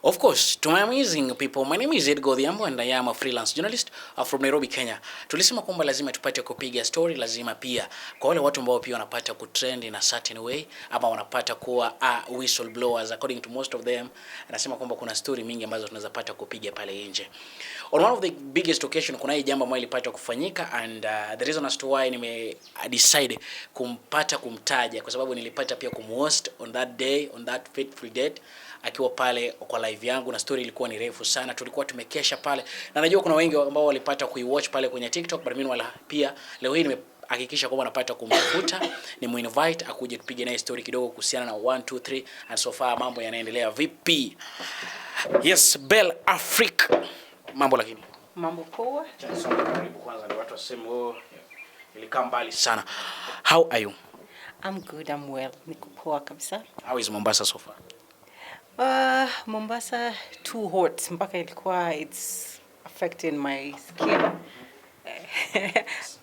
Of course, to my amazing people, my name is Edgo Odhiambo and I am a freelance journalist from Nairobi, Kenya. Tulisema kwamba lazima tupate kupiga story, lazima pia kwa wale watu ambao pia wanapata kutrend in a certain way ama wanapata kuwa whistleblowers according to most of them. Anasema kwamba kuna story mingi ambazo tunaweza pata kupiga pale nje. On one of the biggest occasion kuna hii jambo ambalo lilipata kufanyika and the reason as to why nime decide kumtaja kwa sababu nilipata pia kumhost on that day, on that fateful date akiwa pale kwa live yangu, na story ilikuwa ni refu sana. Tulikuwa tumekesha pale na najua kuna wengi ambao walipata kuiwatch pale kwenye TikTok, but mimi wala pia leo hii nimehakikisha kwamba napata kumtafuta, ni muinvite akuje tupige naye story kidogo kuhusiana na 1 2 3 and so far mambo yanaendelea vipi. Yes, Belle Afrique. Mambo lakini mambo poa. Karibu kwanza ni watu waseme ilikaa mbali sana. How are you? I'm good, I'm well. Niko poa kabisa. How is Mombasa so far? Mombasa too hot. Mpaka ilikuwa it's affecting my skin.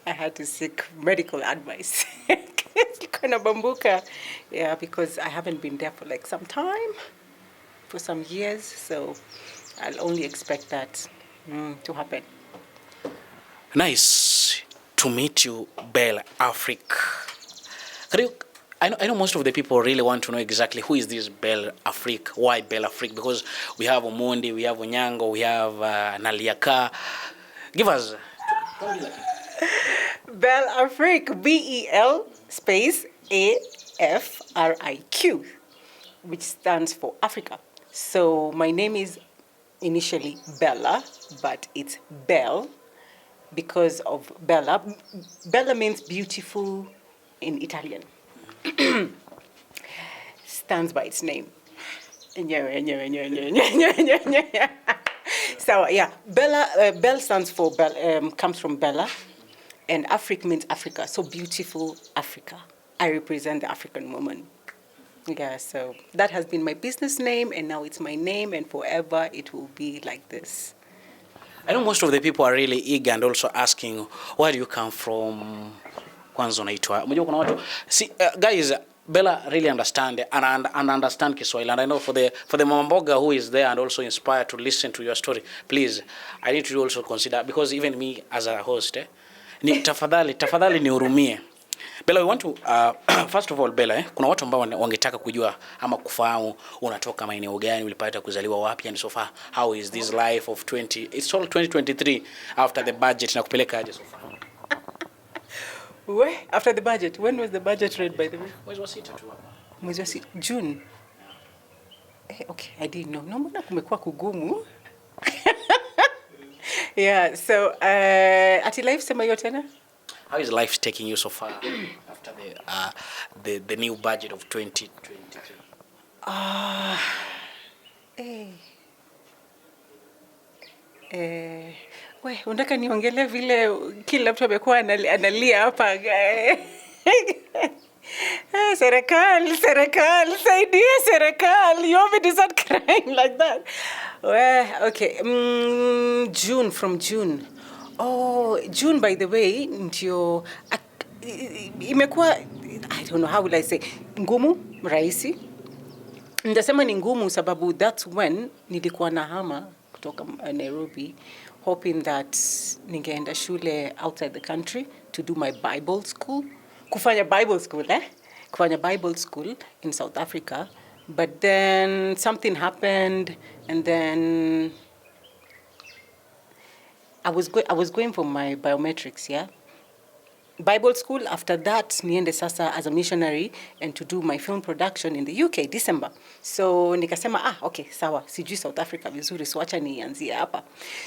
I had to seek medical advice. Ilikuwa bambuka. Yeah, because I haven't been there for like some time, for some years, so I'll only expect that to happen. Nice to meet you, Belle Afrique. I know most of the people really want to know exactly who is this Belle Afrique. Why Belle Afrique? Because we have Omondi, we have Onyango, we have Naliaka. Give us. Belle Afrique, BEL space AFRIQ, which stands for Africa. So my name is initially Bella, but it's Belle because of Bella. Bella means beautiful in Italian. Stands by its name. So yeah, Belle stands for comes from Bella, and Afrique means Africa. So beautiful Africa. I represent the African woman. Yeah, so that has been my business name, and now it's my name, and forever it will be like this. I know most of the people are really eager and also asking, where do you come from? Kwanza unaitwa. Unajua kuna watu guys, Bella really understand and understand Kiswahili, and I know for the mamboga who is there and also inspired to listen to your story, please, I need to also consider, because even me as a host, ni tafadhali nihurumie. Bella, we want to first of all, Bella, kuna watu ambao wangetaka kujua ama kufahamu unatoka maeneo gani, ulipata kuzaliwa wapi, and so far how is this life of it's all 2023 after the budget na kupeleka aje so far? After the budget, when was the budget read, by the way? Mwezi wa sita tu hapa. Mwezi wa sita, June. Okay, I didn't know. No, mbona kumekuwa kugumu. Yeah, so ati life sema hiyo tena? How is life taking you so far after the new budget of 2023? Unataka niongele vile kila mtu amekuwa analia hapa. Serikali, saidia serikali. You want me to start crying like that? Okay. From June. June, by the way, ndio imekuwa, I don't know how will I say, ngumu, rahisi. Ndasema ni ngumu sababu that's when nilikuwa nahama kutoka Nairobi, hoping that ningeenda shule outside the country to do my Bible school. Kufanya Bible school in South Africa. But then something happened, and then I was going for my biometrics, yeah? Bible school. After that, niende sasa as a missionary and to do my film production in the UK, December. So nikasema, okay, sawa, sijui South Africa vizuri, so acha nianzie hapa.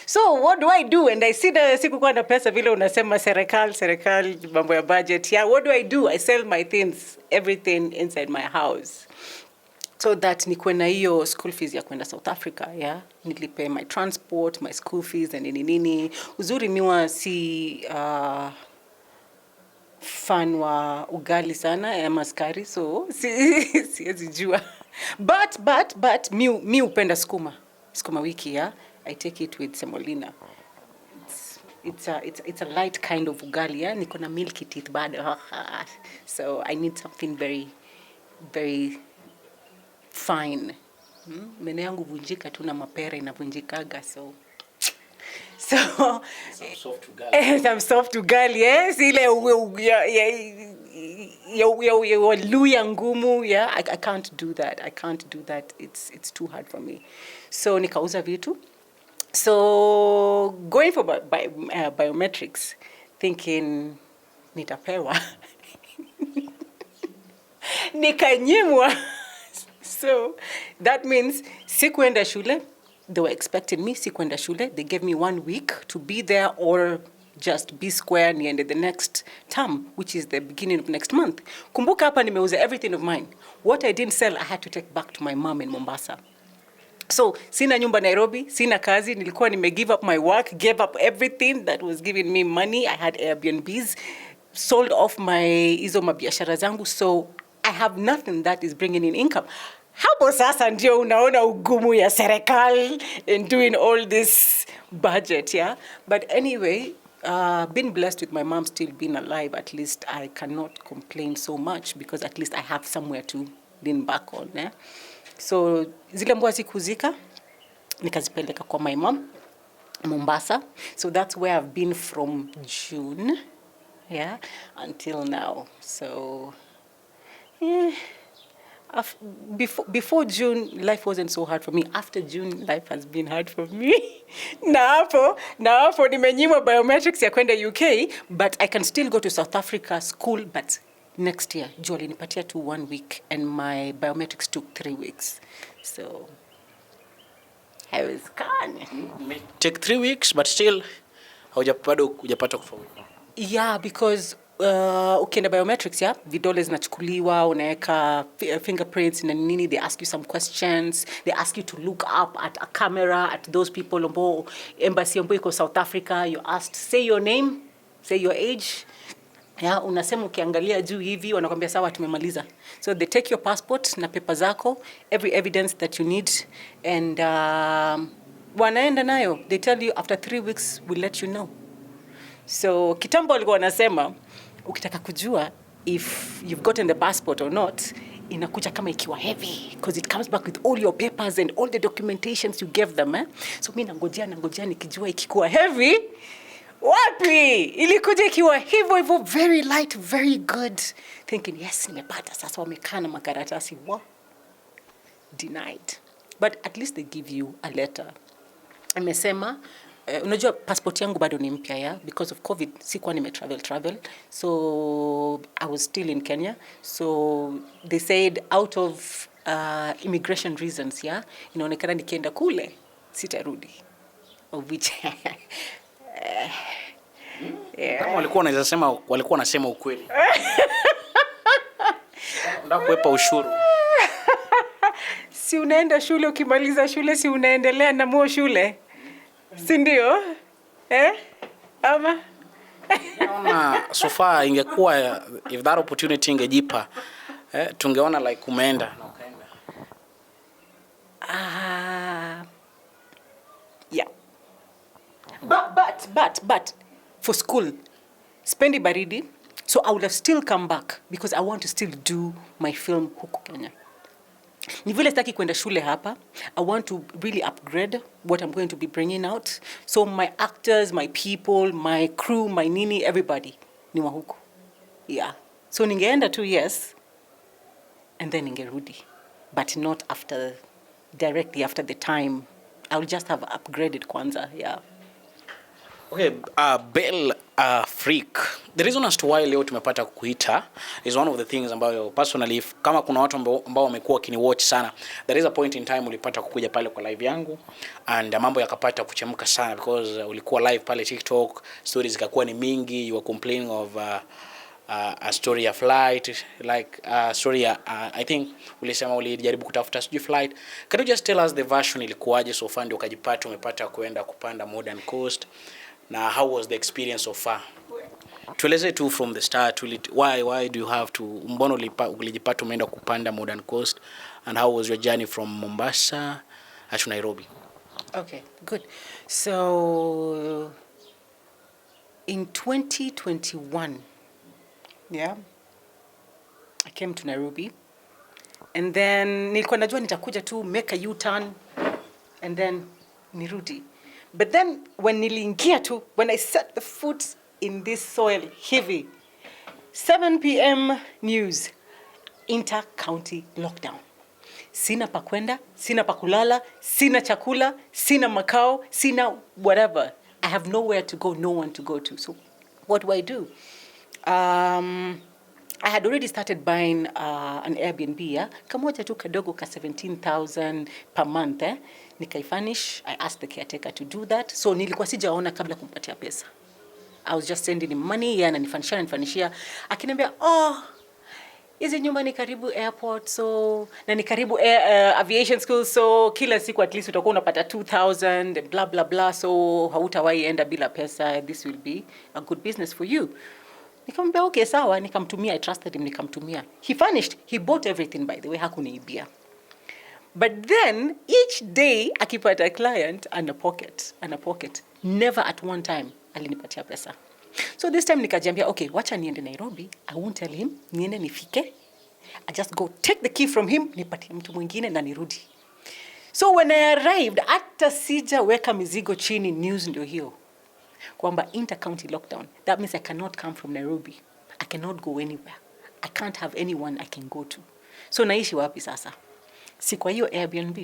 So what do I do? And I see sikukuwa na pesa vile unasema serikali, mambo ya budget. Yeah, what do? I sell my things, everything inside my house, so that nikuwe na hiyo school fees ya kwenda South Africa, yeah? Nilipe my transport, my school fees and nini. Uzuri miwa si fan wa ugali sana ya maskari, so siwezi jua. But mi upenda skuma wiki, yeah? I take it with semolina. It's a light kind of ugali, yeah? Niko na milky teeth bado. So I need something very, very fine Meno yangu vunjika tu na mapera inavunjikaga, so Some soft ugali. I'm soft ugali, yes, ile ya luya ngumu, yeah, I can't do that. I can't do that. It's too hard for me. So nikauza vitu. So going for biometrics, thinking nitapewa. Nikanyimwa. So that means sikuenda shule. They were expecting me, sikuenda shule. They gave me 1 week to be there or just be square niende the next term, which is the beginning of next month. Kumbuka hapa nimeuza everything of mine. What I didn't sell, I had to take back to my mom in Mombasa. So sina nyumba Nairobi, sina kazi, nilikuwa give up my work, gave up everything that was giving me money. I had Airbnbs, sold off hizo mabiashara zangu, so I have nothing that is bringing in income. Hapo sasa ndio unaona ugumu ya serikali in doing all this budget, yeah? But anyway, been blessed with my mom still being alive. At least I cannot complain so much because at least I have somewhere to lean back on, eh? So zile mbwa zikuzika nikazipeleka kwa my mom Mombasa. So that's where I've been from June, yeah, until now. So yeah. Before June, life wasn't so hard for me. After June, life has been hard for me. na hapo nimenyimwa biometrics ya kwenda UK, but I can still go to South Africa school, but next year, juu alinipatia tu 1 week, and my biometrics took 3 weeks. So I was gone. Take 3 weeks, but still hujapata kufaulu. Yeah, because ukienda biometrics, yeah, vidole zinachukuliwa, unaweka fingerprints na nini, they ask you some questions, they ask you to look up at a camera at those people ambao embassy ambao iko South Africa, you asked, say your name, say your age. Yeah, unasema ukiangalia juu hivi wanakuambia sawa tumemaliza. So they take your passport na paper zako, every evidence that you need, and wanaenda nayo. They tell you after 3 weeks we'll let you know. So kitambo walikuwa wanasema ukitaka kujua if you've gotten the passport or not, inakuja kama ikiwa heavy because it comes back with all your papers and all the documentations you gave them, eh? So mimi nangojea nikijua ikikuwa heavy. Wapi? Ilikuja ikiwa hivyo very light, very good. Thinking, yes, nimepata. Sasa wamekaa na makaratasi. What? Denied. But at least they give you a letter. Amesema, unajua passport yangu bado ni mpya, yeah? Because of COVID, sikuwa travel. So I was still in Kenya. So they said out of immigration reasons, yeah? Inaonekana nikienda kule, sitarudi. Of which... Yeah. Kama walikuwa wanasema ukweli. Ndio kuepa ushuru. Si unaenda shule, ukimaliza shule si unaendelea na mo shule. Si ndio? Ama naona so far ingekuwa if that opportunity ingejipa, tungeona like umeenda na ukaenda. Yeah. But for school, spendi baridi, so I would have still come back because I want to still do my film huku Kenya. Ni vile sitaki kwenda shule hapa. I want to really upgrade what I'm going to be bringing out. So my actors, my people, my crew, my nini, everybody ni wa huku. Yeah. So ningeenda 2 years and then ningerudi. But not directly after the time. I'll just have upgraded kwanza, yeah. Okay, Bell Freak. The reason as to why leo tumepata kukuita is one of the things ambayo personally, kama kuna watu ambao wamekuwa watch sana, there is a point in time ulipata kukuja pale kwa live yangu and mambo yakapata kuchemka sana because ulikuwa live pale TikTok, stories zikakuwa ni mingi, you were complaining of a story of flight, like story I think ulisema ulijaribu kutafuta flight. Can you just tell us the version ilikuwaje so far ndio ukajipata umepata kuenda kupanda Modern Coast? Now, how was the experience so far? Tueleze tu from the start, why do you have to, mbona ulijipata umeenda kupanda Modern Coast, and how was your journey from Mombasa to Nairobi? Okay, good. So, in 2021, yeah, I came to Nairobi. And then nilikuwa najua nitakuja tu make a U-turn and then nirudi. But then when niliingia tu, when I set the foot in this soil heavy, 7 p.m. news, inter-county lockdown. Sina pa kwenda, sina pa kulala, sina chakula, sina makao, sina whatever. I have nowhere to go, no one to go to. So what do? I had already started buying an Airbnb, yeah? Kamoja tu kadogo ka 17,000 per month, eh? Nikaifanish, I asked the caretaker to do that. So nilikuwa sijaona kabla kumpatia pesa. I was just sending him money, yeah, nanifanishia. Akiniambia, hizi nyumba ni karibu airport, so na ni karibu aviation school, so kila siku at least utakuwa unapata 2,000 blah blah blah, so hautawahi enda bila pesa. This will be a good business for you. Nikamwambia okay sawa, nikamtumia. I trusted him, nikamtumia. He furnished, he bought everything, by the way, hakuniibia. But then each day akipata client ana pocket. Never at one time alinipatia pesa. So this time nikajiambia okay, wacha niende Nairobi. I won't tell him, niende nifike. I just go take the key from him, nipatie mtu mwingine na nirudi. So when I arrived, hata sijaweka mizigo chini, news ndio hiyo. Kwamba inter-county lockdown. That means I cannot come from Nairobi. I cannot go anywhere. I can't have anyone I can go to. So naishi wapi sasa? Si kwa hiyo Airbnb.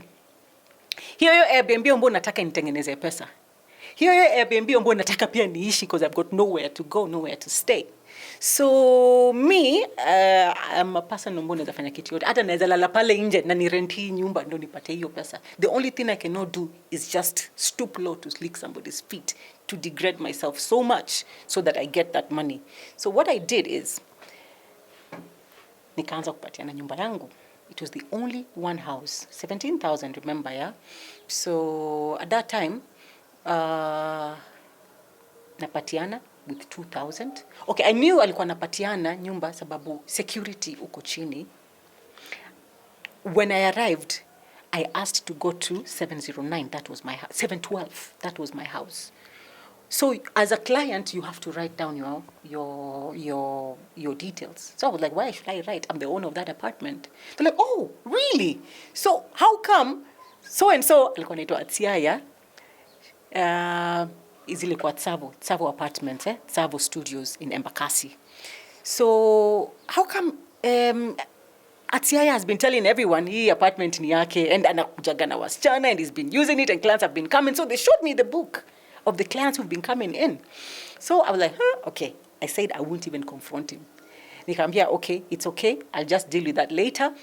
Hiyo Airbnb ambayo nataka nitengeneze pesa. Hiyo Airbnb ambayo nataka pia niishi because I've got nowhere to go, nowhere to stay. So me, I'm a person ambayo naweza fanya kitu yote. Hata naweza lala pale nje na ni rent hii nyumba ndio nipate hiyo pesa. The only thing I cannot do is just stoop low to lick somebody's feet, to degrade myself so much so that I get that money. So what I did is, nikaanza kupatiana nyumba yangu. It was the only one house, 17,000, remember, yeah? So at that time, napatiana with 2,000. Okay, I knew alikuwa napatiana nyumba sababu security uko chini. When I arrived, I asked to go to 709, that was my house. 712, that was my house. So as a client, you have to write down your details. So I was like, why should I write? I'm the owner of that apartment. They're like, oh, really? So how come so and so alikuwa anaitwa Atiaya, ilikuwa Tsavo Apartments, Tsavo Studios in Embakasi. So how come Atiaya has been telling everyone hii apartment ni yake and anakujaga na wasichana and he's been using it and clients have been coming. So they showed me the book of the clients who've been coming in. So I was like, okay. I said I won't even confront him. Nikamwambia, okay, it's okay. I'll just deal with that later.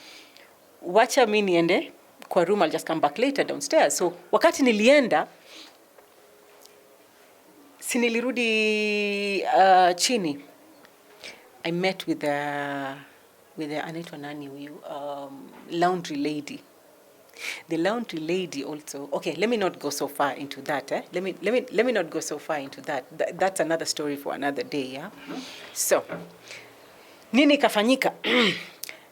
Wacha mimi niende kwa room, I'll just come back later downstairs. So wakati nilienda, sinilirudi chini. I met with the anaitwa nani huyu, laundry lady. The laundry lady also. Okay, let me not go so far into that. Let me not go so far into that. That's another story for another day. Yeah. So, nini kafanyika?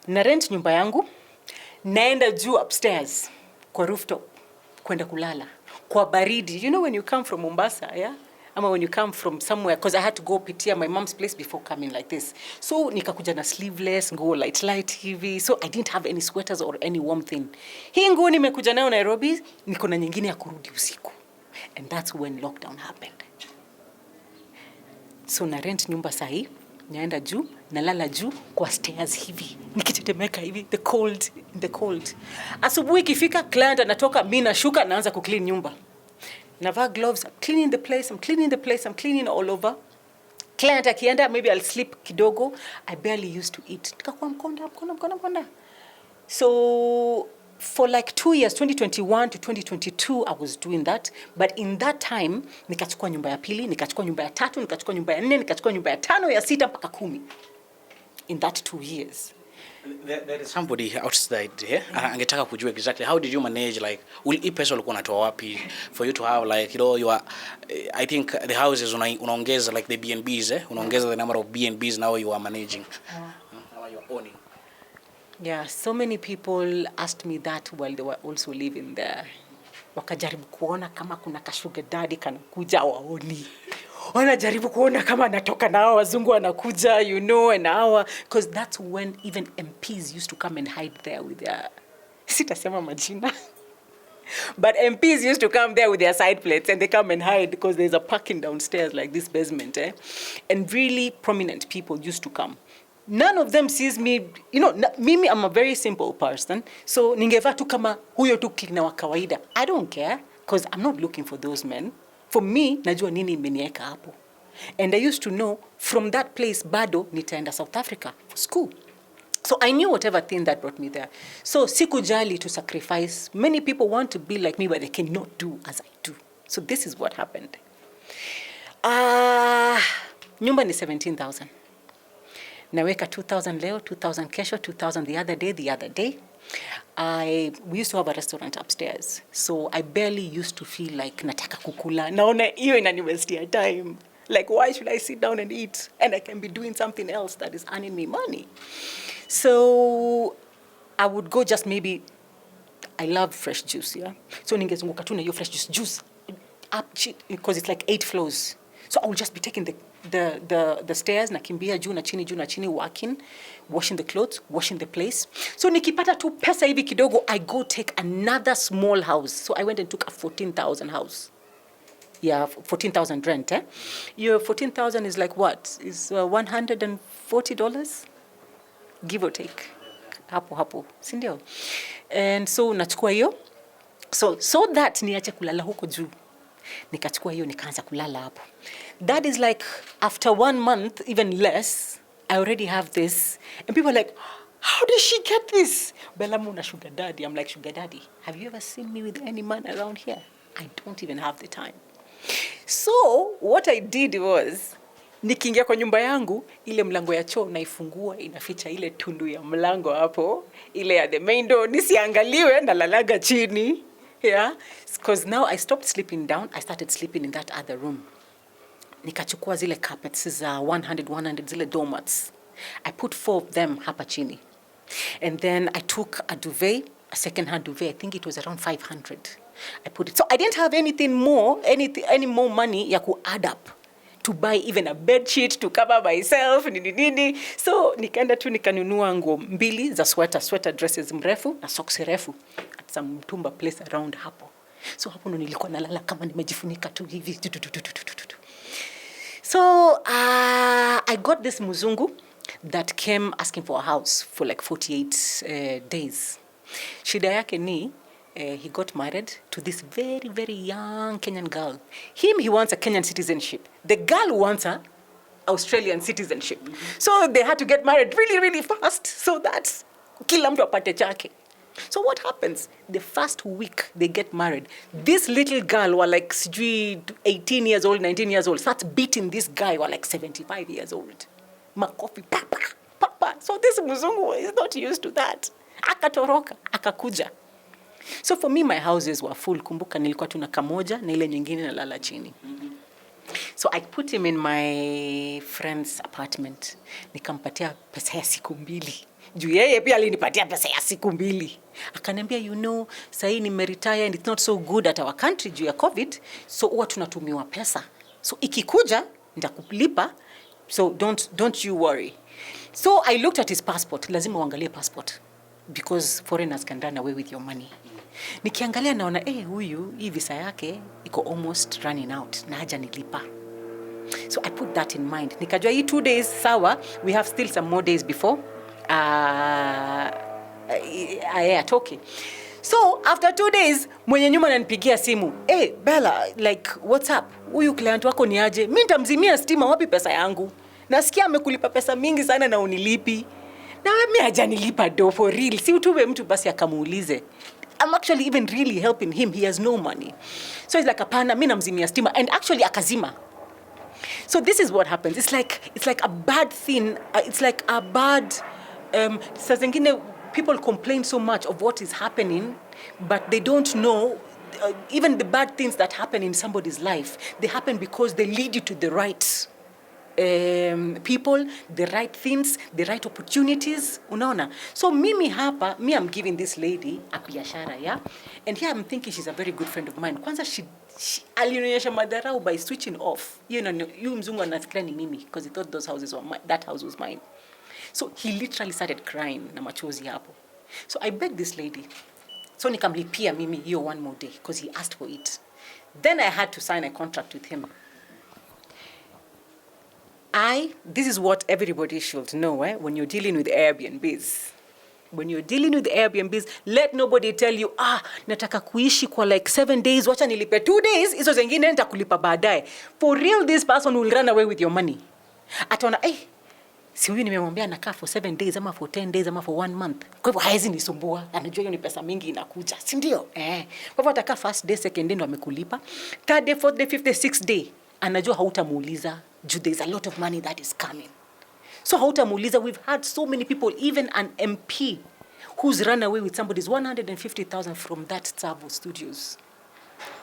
Na rent nyumba yangu, naenda juu upstairs kwa rooftop kwenda kulala kwa baridi. You know when you come from Mombasa, yeah? Ama when you come from somewhere, because I had to go pitia my mom's place before coming like this. So nikakuja na sleeveless, nguo light hivi. So I didn't have any sweaters or any warm thing. Hii nguo nimekuja nayo Nairobi, niko na nyingine ya kurudi usiku. And that's when lockdown happened. So na rent nyumba sahi, naenda juu, nalala juu kwa stairs hivi. Nikitetemeka hivi, the cold. Asubuhi ikifika, client anatoka, mimi nashuka naanza kuclean nyumba. Navaa gloves, I'm cleaning the place, I'm cleaning all over. Client akienda, maybe I'll sleep kidogo. I barely used to eat. Nikakuwa mkonda. So for like 2 years, 2021 to 2022, I was doing that. But in that time, nikachukua nyumba ya pili, nikachukua nyumba ya tatu, nikachukua nyumba ya 4, nikachukua nyumba ya 5, ya 6 mpaka 10. In that 2 years. There is somebody outside here. Angetaka kujua exactly how did you manage, like hii pesa ulikuwa unatoa wapi for you to have, like, you know, you are, I think the houses unaongeza like the B&Bs, unaongeza the number of B&Bs now you are managing, now you are owning. Yeah, so many people asked me that while they were also living there. Wakajaribu kuona kama kuna ka sugar daddy kanakuja waoni. wanajaribu kuona kama natoka na hao wazungu wanakuja, you know, an hour. Because that's when even MPs used to come and hide there with their, sitasema majina. But MPs used to come there with their side plates and they come and hide because there's a parking downstairs like this basement. And really prominent people used to come. None of them sees me, you know, mimi I'm a very simple person. So ningevaa tu kama huyo tu cleaner wa kawaida. I don't care because I'm not looking for those men. For me, najua nini imeniweka hapo. And I used to know from that place bado nitaenda South Africa for school. So I knew whatever thing that brought me there. So sikujali to sacrifice. Many people want to be like me, but they cannot do as I do. So this is what happened. Nyumba ni 17,000. Naweka 2,000 leo, 2,000 kesho, 2,000 the other day. We used to have a restaurant upstairs. So I barely used to feel like nataka kukula. Naona hiyo inaniwestia time. Like, why should I sit down and eat? And I can be doing something else that is earning me money. So I would go just maybe, I love fresh juice, yeah? So ningezunguka tu na hiyo fresh juice up, because it's like 8 floors. So I will just be taking the stairs, nakimbia juu na chini, walking, washing the clothes, washing the place. So nikipata tu pesa hivi kidogo, I go take another small house. So I went and took a 14,000 house. Yeah, 14,000 rent, eh? Your 14,000 is like what? Is $140? Give or take. Hapo, si ndio? And so nachukua hiyo. So that niache kulala huko juu. Nikachukua hiyo nikaanza kulala hapo. That is like after 1 month, even less, I already have this. And people are like, how did she get this? Bella Muna sugar daddy. I'm like, sugar daddy, have you ever seen me with any man around here? I don't even have the time. So what I did was, nikiingia kwa nyumba yangu, ile mlango ya choo naifungua, inaficha ile tundu ya mlango hapo, ile ya the main door, nisiangaliwe na lalaga chini. Yeah, because now I stopped sleeping down, I started sleeping in that other room. Nikachukua zile carpets za 100 zile doormats. I put 4 of them hapa chini. And then I took a duvet, a second-hand duvet. I think it was around 500. I put it. So I didn't have any more money ya ku add up to buy even a bed sheet to cover myself. So nikaenda tu nikanunua nguo 2 za sweater dresses mrefu na socks refu at some Mtumba place around hapo. So hapo ndo nilikuwa nalala kama nimejifunika tu hivi. So I got this muzungu that came asking for a house for like 48 days. Shida yake ni he got married to this very, very young Kenyan girl. He wants a Kenyan citizenship. The girl wants a Australian citizenship. So they had to get married really, really fast so that kila mtu apate chake. So what happens? The first week they get married, this little girl was like 18 years old, 19 years old, starts beating this guy who was like 75 years old. Makofi, papa. So this muzungu is not used to that. Akatoroka, akakuja. So for me, my houses were full. Kumbuka nilikuwa tuna kamoja na ile nyingine nalala chini. So I put him in my friend's apartment. Nikampatia pesa ya siku 2. Juu yeye pia alinipatia pesa ya siku 2. Akaniambia, you know, sahi nimeretire and it's not so good at our country juu ya COVID. So huwa tunatumiwa pesa. So ikikuja, nitakulipa. So don't you worry. So I looked at his passport. Lazima uangalie passport. Because foreigners can run away with your money. Nikiangalia naona huyu hii visa yake iko almost running out na haja nilipa. So I put that in mind. Nikajua hii 2 days sawa, we have still some more days before atoke. So after 2 days mwenye nyuma ananipigia simu, Bella, like what's up? Huyu client wako ni aje? Mimi nitamzimia stima, wapi pesa yangu? Nasikia amekulipa pesa mingi sana na unilipi. Na mimi hajanilipa do for real. Si utume mtu basi akamuulize. I'm actually even really helping him. He has no money. So he's like, apana, mimi namzimia stima. And actually akazima. So this is what happens. It's like a bad thing. It's like a bad... Saa zingine people complain so much of what is happening, but they don't know even the bad things that happen in somebody's life. They happen because they lead you to the right people, the right things, the right opportunities, unaona. So mimi hapa, I'm giving this lady a biashara, yeah? And here I'm thinking she's a very good friend of mine. Kwanza she alinionyesha madharau by switching off. You mzungu anafikiria ni mimi because he thought that house was mine. So he literally started crying na machozi hapo. So I begged this lady. So nikamlipia mimi hiyo 1 more day because he asked for it. Then I had to sign a contract with him. This is what everybody should know when you're dealing with Airbnbs. When you're dealing with Airbnbs, let nobody tell you, nataka kuishi kwa like 7 days, wacha nilipe 2 days, hizo zingine nitakulipa baadaye. For real, this person will run away with your money. Ataona, si huyu nimemwambia nakaa for 7 days ama for 10 days ama for 1 month. Kwa hivyo haezi nisumbua, anajua hiyo ni pesa mingi inakuja, si ndio? Kwa hivyo atakaa first day, second day ndo amekulipa. Third day, fourth day, fifth day, sixth day, anajua hautamuuliza. There's a lot of money that is coming. So hautamuuliza. We've had so many people, even an MP who's run away with somebody's 150,000 from that Tsavo Studios.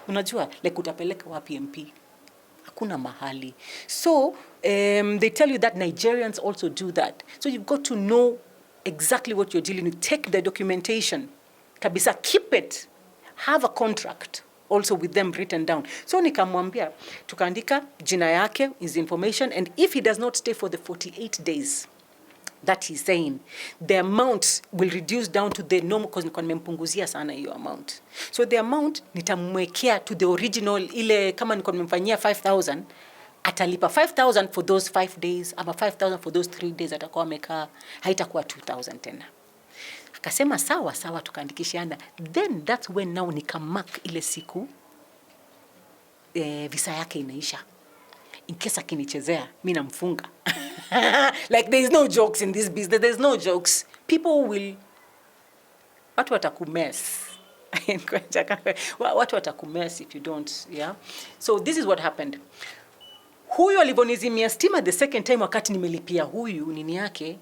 Unajua, like utapeleka wapi MP? Hakuna mahali. So they tell you that Nigerians also do that. So you've got to know exactly what you're dealing with. Take the documentation. Kabisa, keep it. Have a contract also with them written down. So nikamwambia, tukaandika jina yake, his information, and if he does not stay for the 48 days that he's saying, the amount will reduce down to the normal, because nilikuwa nimempunguzia sana hiyo amount. So the amount nitamwekea to the original, ile kama nilikuwa nimemfanyia 5,000, atalipa 5,000 for those 5 days, ama 5,000 for those 3 days atakuwa amekaa, haitakuwa 2,000 tena. Akasema sawa, tukaandikishana. Then that's when now nikamark ile siku visa yake inaisha. In case akinichezea, mimi namfunga. Like there is no jokes in this business. There's no jokes. People will watu watakumess. Watu watakumess if you don't, yeah? So this is what happened. Huyu alivonizimia stima the second time wakati nimelipia huyu nini yake,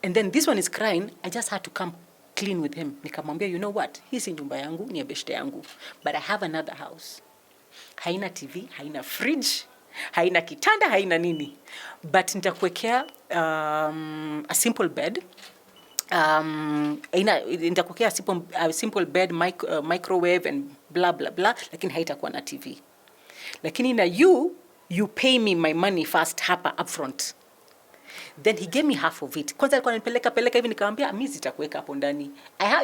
and then this one is crying, I just had to come clean with him. Nikamwambia, you know what? Hii si nyumba yangu, ni ya beshte yangu. But I have another house. Haina TV, haina fridge, haina kitanda, haina nini. But nitakuwekea a simple bed. Nitakuwekea a simple bed, microwave and blah blah blah, lakini haitakuwa na TV. Lakini na you pay me my money first hapa upfront. Then he gave me half of it. Kwanza alikuwa anipeleka hivi, nikamwambia mimi sitakuweka hapo ndani.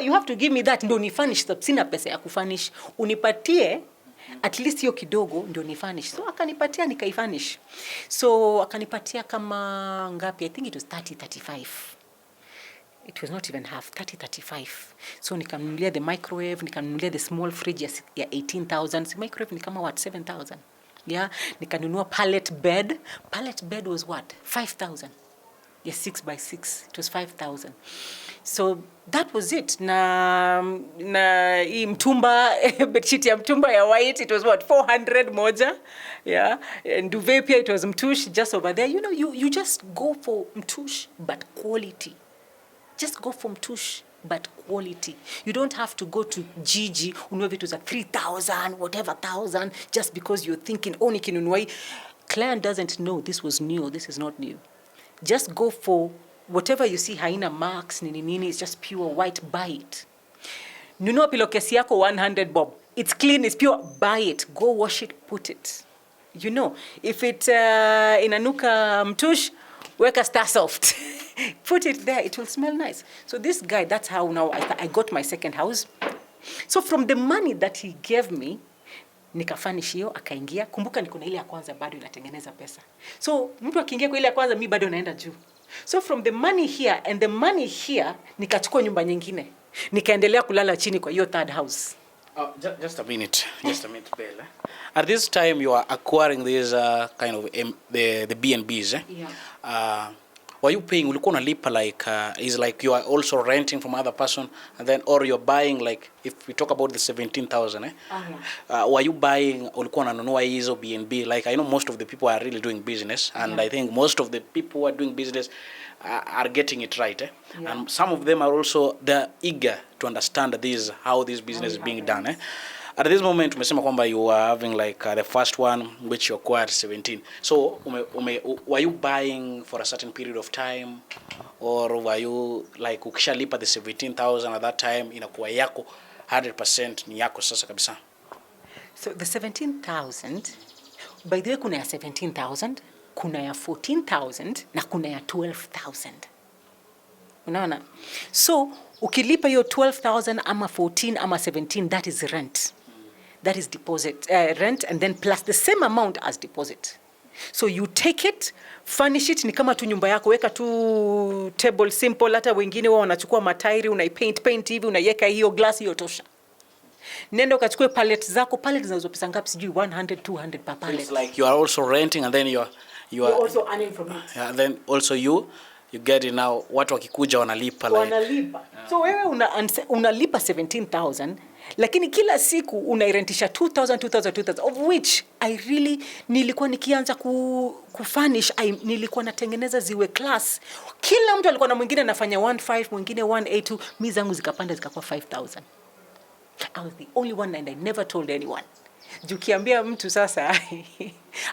You have to give me that ndio nifurnish, sina pesa ya kufurnish. Unipatie at least hiyo kidogo ndio nifurnish. So akanipatia nikaifurnish. So akanipatia kama ngapi? I think it was 35. It was not even half, 35. So nikamnunulia the microwave, nikamnunulia the small fridge ya 18,000. The microwave ni kama 7,000. Yeah, nikanunua pallet bed. Pallet bed was what? 5,000. Yes, 6 by 6. It was 5,000. So that was it. Na hii mtumba, bedsheet ya mtumba ya white, it was what? 400 moja. Yeah. And duvet pia, it was mtush just over there. You know, you just go for mtush but quality. Just go for mtush but quality. You don't have to go to Gigi, ununue vitu za 3,000, whatever thousand, just because you're thinking, nikinunua hii. Client doesn't know this was new, this is not new. Just go for whatever you see haina marks, nini, it's just pure white, buy it. Nunua pillowcase yako 100 bob. It's clean, it's pure, buy it. Go wash it, put it. You know, if it inanuka mtush, weka Star Soft. Put it there, it will smell nice. So this guy, that's how now I got my second house. So from the money that he gave me, nikafanish hiyo, akaingia. Kumbuka niko na ile ya kwanza bado inatengeneza pesa. So mtu akiingia kwa ile ya kwanza, mimi bado naenda juu. So from the money here and the money here, nikachukua nyumba nyingine. Nikaendelea kulala chini kwa hiyo third house. Just a minute, Bella. At this time you are acquiring these kind of the B&Bs, Yeah. Were you paying, ulikuwa unalipa like is like you are also renting from other person, and then or you're buying, like if we talk about the 17,000 were you buying, ulikuwa unanunua hizo B&B? Like I know most of the people are really doing business, and I think most of the people who are doing business are getting it right, Yeah. And some of them are also they're eager to understand this, how this business is being done, At this moment umesema kwamba you are having like the first one which you acquired 17. So were you buying for a certain period of time, or were you like ukishalipa the 17,000 at that time inakuwa yako 100% ni yako sasa kabisa? So the 17,000, by the way, kuna ya 17,000, kuna ya 14,000 na kuna ya 12,000. Unaona? So ukilipa hiyo 12,000 ama 14 ama 17, that is rent. That is deposit, rent, and then plus the same amount as deposit. So you take it, furnish it, ni kama tu nyumba yako, weka tu table simple, hata wengine wao wanachukua matairi, paint hivi, unaiweka hiyo glass, hiyo tosha. Nenda ukachukue pallet zako, pallet zinauzwa pesa ngapi sijui, 100 200 per pallet. It's like you are also renting, and then you are also earning from it. Yeah, and then also you get it now, watu wakikuja wanalipa like. Wanalipa. Yeah. So wewe unalipa 17,000, lakini kila siku unairentisha 2,000 of which I really nilikuwa nikianza kufurnish, nilikuwa natengeneza ziwe class. Kila mtu alikuwa na mwingine anafanya 1.5, mwingine 1.82, mimi zangu zikapanda zikakuwa 5,000. I was the only one and I never told anyone. Jukiambia mtu sasa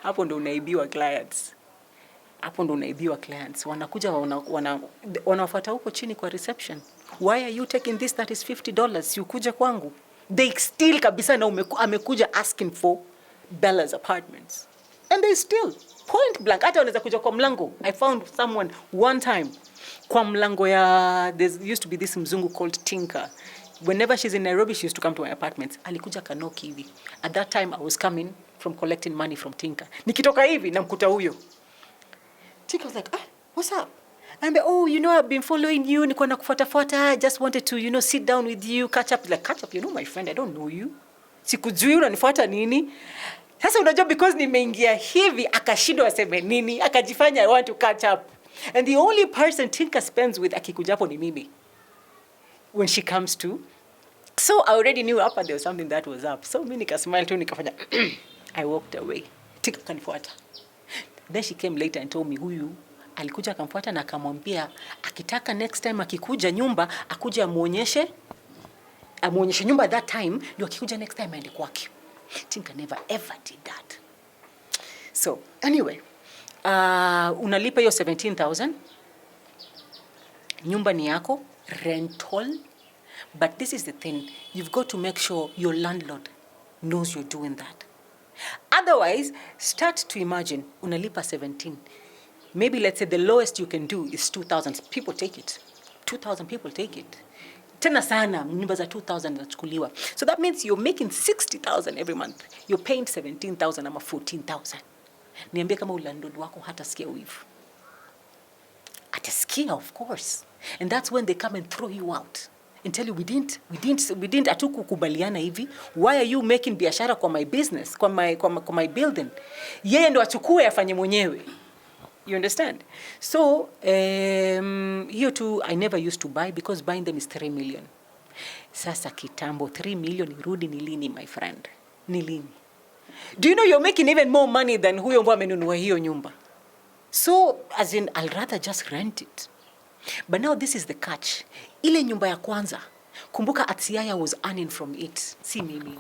hapo ndo unaibiwa clients. Hapo ndo unaibiwa clients. Wanakuja wanafuata huko chini kwa reception. Why are you taking this that is $50? You kuja kwangu. They still kabisa na amekuja asking for Bella's apartments. And they still point blank. Hata wanaweza kuja kwa mlango. I found someone one time kwa mlango ya, there used to be this mzungu called Tinka. Whenever she's in Nairobi, she used to come to my apartments. Alikuja kanoki hivi. At that time, I was coming from collecting money from Tinka. Nikitoka hivi, namkuta huyo. Tinka was like, what's up? And oh, I've been following you. Niko nakufuata. I just wanted to, sit down with you, catch up. Like, catch up? My friend, I don't know you. Sikujui unanifuata nini? Sasa unajua because nimeingia hivi, akashindwa aseme nini, akajifanya I want to catch up. And the only person Tinka spends with akikuja hapo ni mimi. When she comes to. So I already knew up and there was something that was up. So mimi nikasmile tu nikafanya I walked away. Tinka kanifuata. Then she came later and told me huyu alikuja akamfuata na akamwambia akitaka next time akikuja nyumba akuja amuonyeshe nyumba that time, ndio akikuja next time aende kwake. Tinka never ever did that. So anyway, unalipa hiyo 17,000. Nyumba ni yako, rental. But this is the thing, you've got to make sure your landlord knows you're doing that. Otherwise, start to imagine, unalipa 17. Maybe let's say the lowest you can do is 2,000. People take it. 2,000 people take it. Tena sana, nyumba za 2,000 zinachukuliwa. So that means you're making 60,000 every month. You're paying 17,000 ama 14,000. Niambie kama landlord wako hatasikia wivu. Atasikia, of course. And that's when they come and throw you out and tell you we didn't atukukubaliana hivi. Why are you making biashara kwa my business, kwa my building? Yeye ndo achukue afanye mwenyewe. You understand? So here too I never used to buy because buying them is 3 million. Sasa kitambo 3 million irudi ni lini, my friend? Ni lini? Do you know you're making even more money than huyo mbwa amenunua hiyo nyumba? So as in I'll rather just rent it. But now this is the catch. Ile nyumba ya kwanza, kumbuka Atiaya was earning from it, si mimi.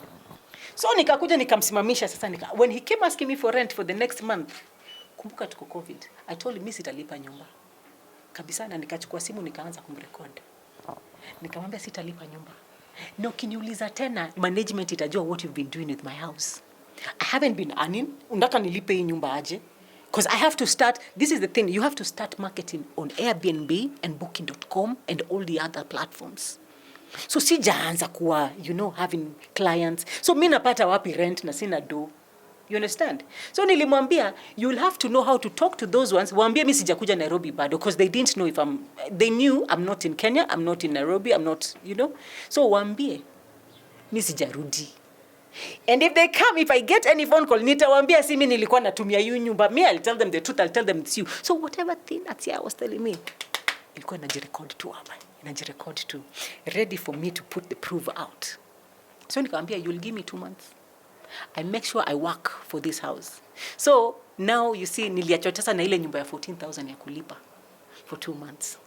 So nikakuja nikamsimamisha sasa when he came asking me for rent for the next month, kumbuka tuko COVID, I told him mimi sitalipa nyumba kabisa, na nikachukua simu nikaanza kumrecord. Nikamwambia sitalipa nyumba. Na ukiniuliza tena, management itajua what you've been doing with my house. I haven't been earning, unataka nilipe hii nyumba aje? Because I have to start, this is the thing, you have to start marketing on Airbnb and Booking.com and all the other platforms. So sijaanza kuwa, having clients. So mimi napata wapi rent na sina do. You understand? So nilimwambia, you'll have to know how to talk to those ones. Waambie mimi sijakuja Nairobi bado, because they didn't know they knew I'm not in Kenya, I'm not in Nairobi, I'm not, So waambie, mimi sijarudi. And if they come, if I get any phone call, nitawaambia si mimi nilikuwa natumia hiyo nyumba. Me, I'll tell them the truth, I'll tell them it's you. So whatever thing Atia was telling me, ilikuwa inajirecord tu hapa. Inajirecord tu. Ready for me to put the proof out. So nikamwambia, you'll give me 2 months. I make sure I work for this house. So now you see, niliachotesa na ile nyumba ya 14,000 ya kulipa for 2 months.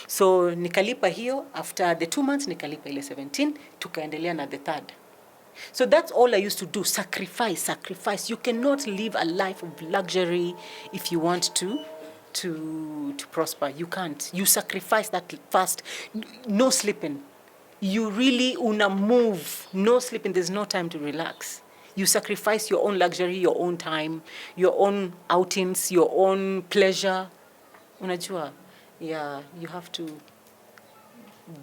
So nikalipa hiyo, after the 2 months nikalipa ile 17, tukaendelea na the third. So that's all I used to do. Sacrifice. You cannot live a life of luxury if you want to prosper. You can't. You sacrifice that fast. No sleeping. You really una move. No sleeping. There's no time to relax. You sacrifice your own luxury, your own time, your own outings, your own pleasure. Unajua, yeah, you have to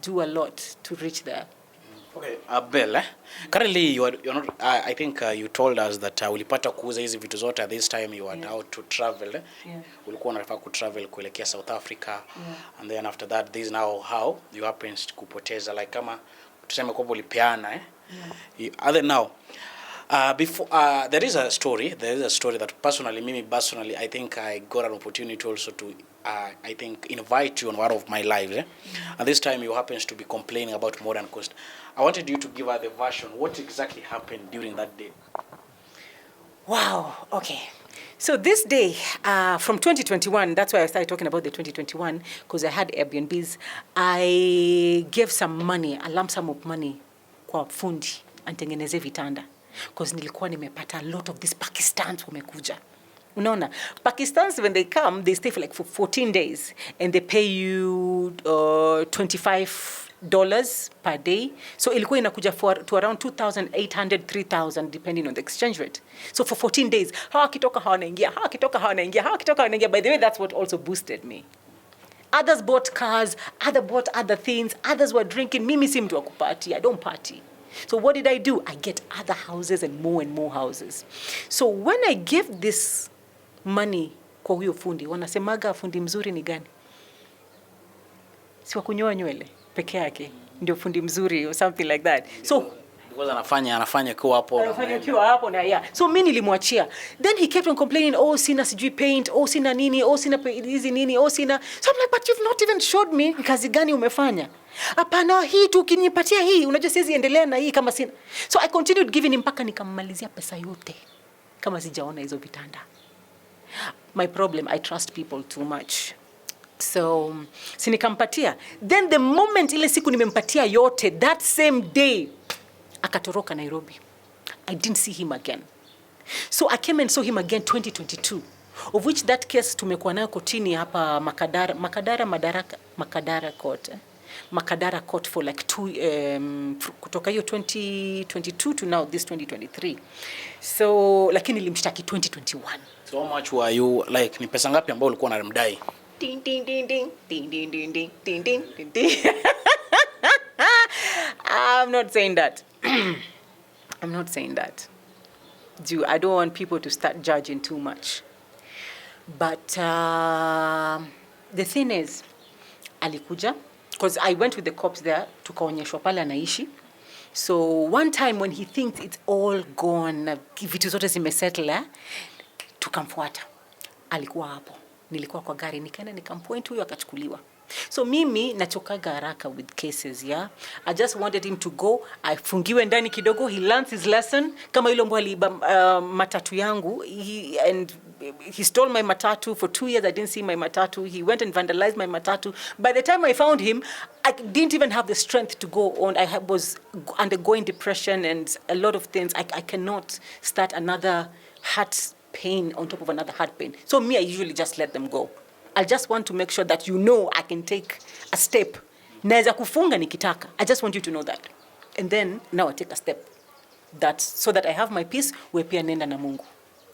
do a lot to reach there. Okay, Belle, currently you're not, I think you told us that ulipata kuuza hizi vitu zote at this time you were out to travel. Yeah. Ulikuwa unataka kutravel kuelekea South Africa. And then after that, this is now how you happens to kupoteza, like kama tuseme kwamba ulipeana. Other now, before there is a story that personally I think I got an opportunity also to I think invite you on one of my lives, and this time you happens to be complaining about Modern Coast. I wanted you to give her the version, what exactly happened during that day. Wow, okay. So this day, from 2021, that's why I started talking about the 2021, because I had Airbnbs. I gave some money, a lump sum of money, kwa fundi, antengeneze vitanda. Because nilikuwa nimepata a lot of these Pakistans wamekuja. Unaona, Pakistans, when they come, they stay for like for 14 days, and they pay you $25 per day. So ilikuwa inakuja to around 2,800, 3,000, depending on the exchange rate. So for 14 days, hawa kitoka hawanaingia. By the way, that's what also boosted me. Others bought cars, others bought other things, others were drinking. Mimi si mtu wa kuparty, I don't party. So what did I do? I get other houses and more houses. So when I give this money kwa huyo fundi, wanasemaga fundi mzuri ni gani? Si wa kunyoa nywele peke yake ndio fundi mzuri or something like that. So because anafanya kwa hapo na yeah. So mimi nilimwachia. Then he kept on complaining, oh sina sijui paint, oh sina nini, oh sina hizi nini, oh sina. So I'm like, but you've not even showed me kazi gani umefanya. Hapana, hii tu ukinipatia hii, unajua siwezi endelea na hii kama sina. So I continued giving him mpaka nikammalizia pesa yote kama sijaona hizo vitanda. My problem, I trust people too much. So sinikampatia. Then the moment ile siku nimempatia yote, that same day akatoroka Nairobi. I didn't see him again. So I came and saw him again 2022, of which that case tumekuwa nayo kotini hapa Makadara court. Makadara court for like kutoka hiyo 2022 to now this 2023. So lakini nilimshtaki 2021. So how much were you, like ni pesa ngapi ambayo ulikuwa unamdai? Ding ding ding ding ding ding ding ding ding ding ding ding. I'm not saying that. I'm not saying that. I don't want people to start judging too much. But the thing is, alikuja, because I went with the cops there, tukaonyeshwa pale anaishi. So one time when he thinks it's all gone, vitu zote zimesettle, tukamfuata. Alikuwa hapo. Nilikuwa kwa gari, nikaenda nikampoint, huyo akachukuliwa. So mimi nachokaga haraka with cases, yeah. I just wanted him to go, afungiwe ndani kidogo, he learns his lesson. Kama yule mbwa aliiba matatu yangu, he stole my matatu for 2 years. I didn't see my matatu. He went and vandalized my matatu. By the time I found him, I didn't even have the strength to go on. I was undergoing depression and a lot of things. I cannot start another heart pain on top of another heart pain. So me, I usually just let them go. I just want to make sure that you know I can take a step. Naweza kufunga nikitaka. I just want you to know that. And then now I take a step. So that I have my peace, we pia nenda na Mungu.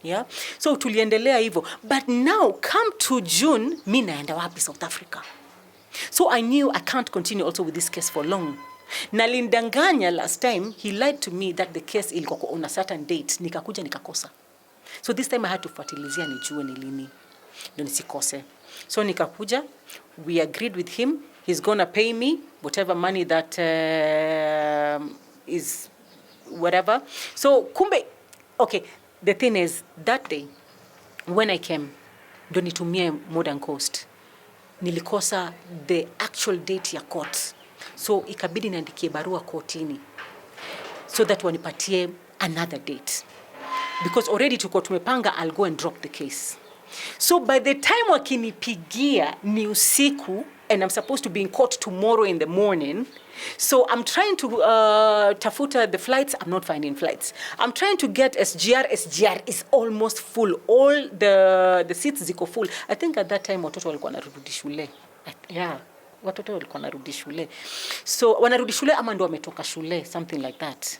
Yeah? So tuliendelea hivyo. But now come to June, mi naenda wapi South Africa. So I knew I can't continue also with this case for long. Nalindanganya last time, he lied to me that the case ilikuwa on a certain date. Nikakuja nikakosa. So this time I had to fuatilizia nijue ni lini. Ndio nisikose. So nikakuja, we agreed with him, he's gonna pay me whatever money that is whatever. So kumbe, okay, the thing is, that day when I came, ndio nitumie Modern Coast, nilikosa the actual date ya court. So ikabidi niandikie barua kotini so that wanipatie another date. Because already tuko tumepanga, I'll go and drop the case. So by the time wakinipigia ni usiku, and I'm supposed to be in court tomorrow in the morning. So I'm trying to tafuta the flights. I'm not finding flights. I'm trying to get SGR. SGR is almost full. All the seats ziko full. I think at that time watoto walikuwa wanarudi shule. Yeah, watoto walikuwa wanarudi shule. So wanarudi shule ama ndo wametoka shule, something like that.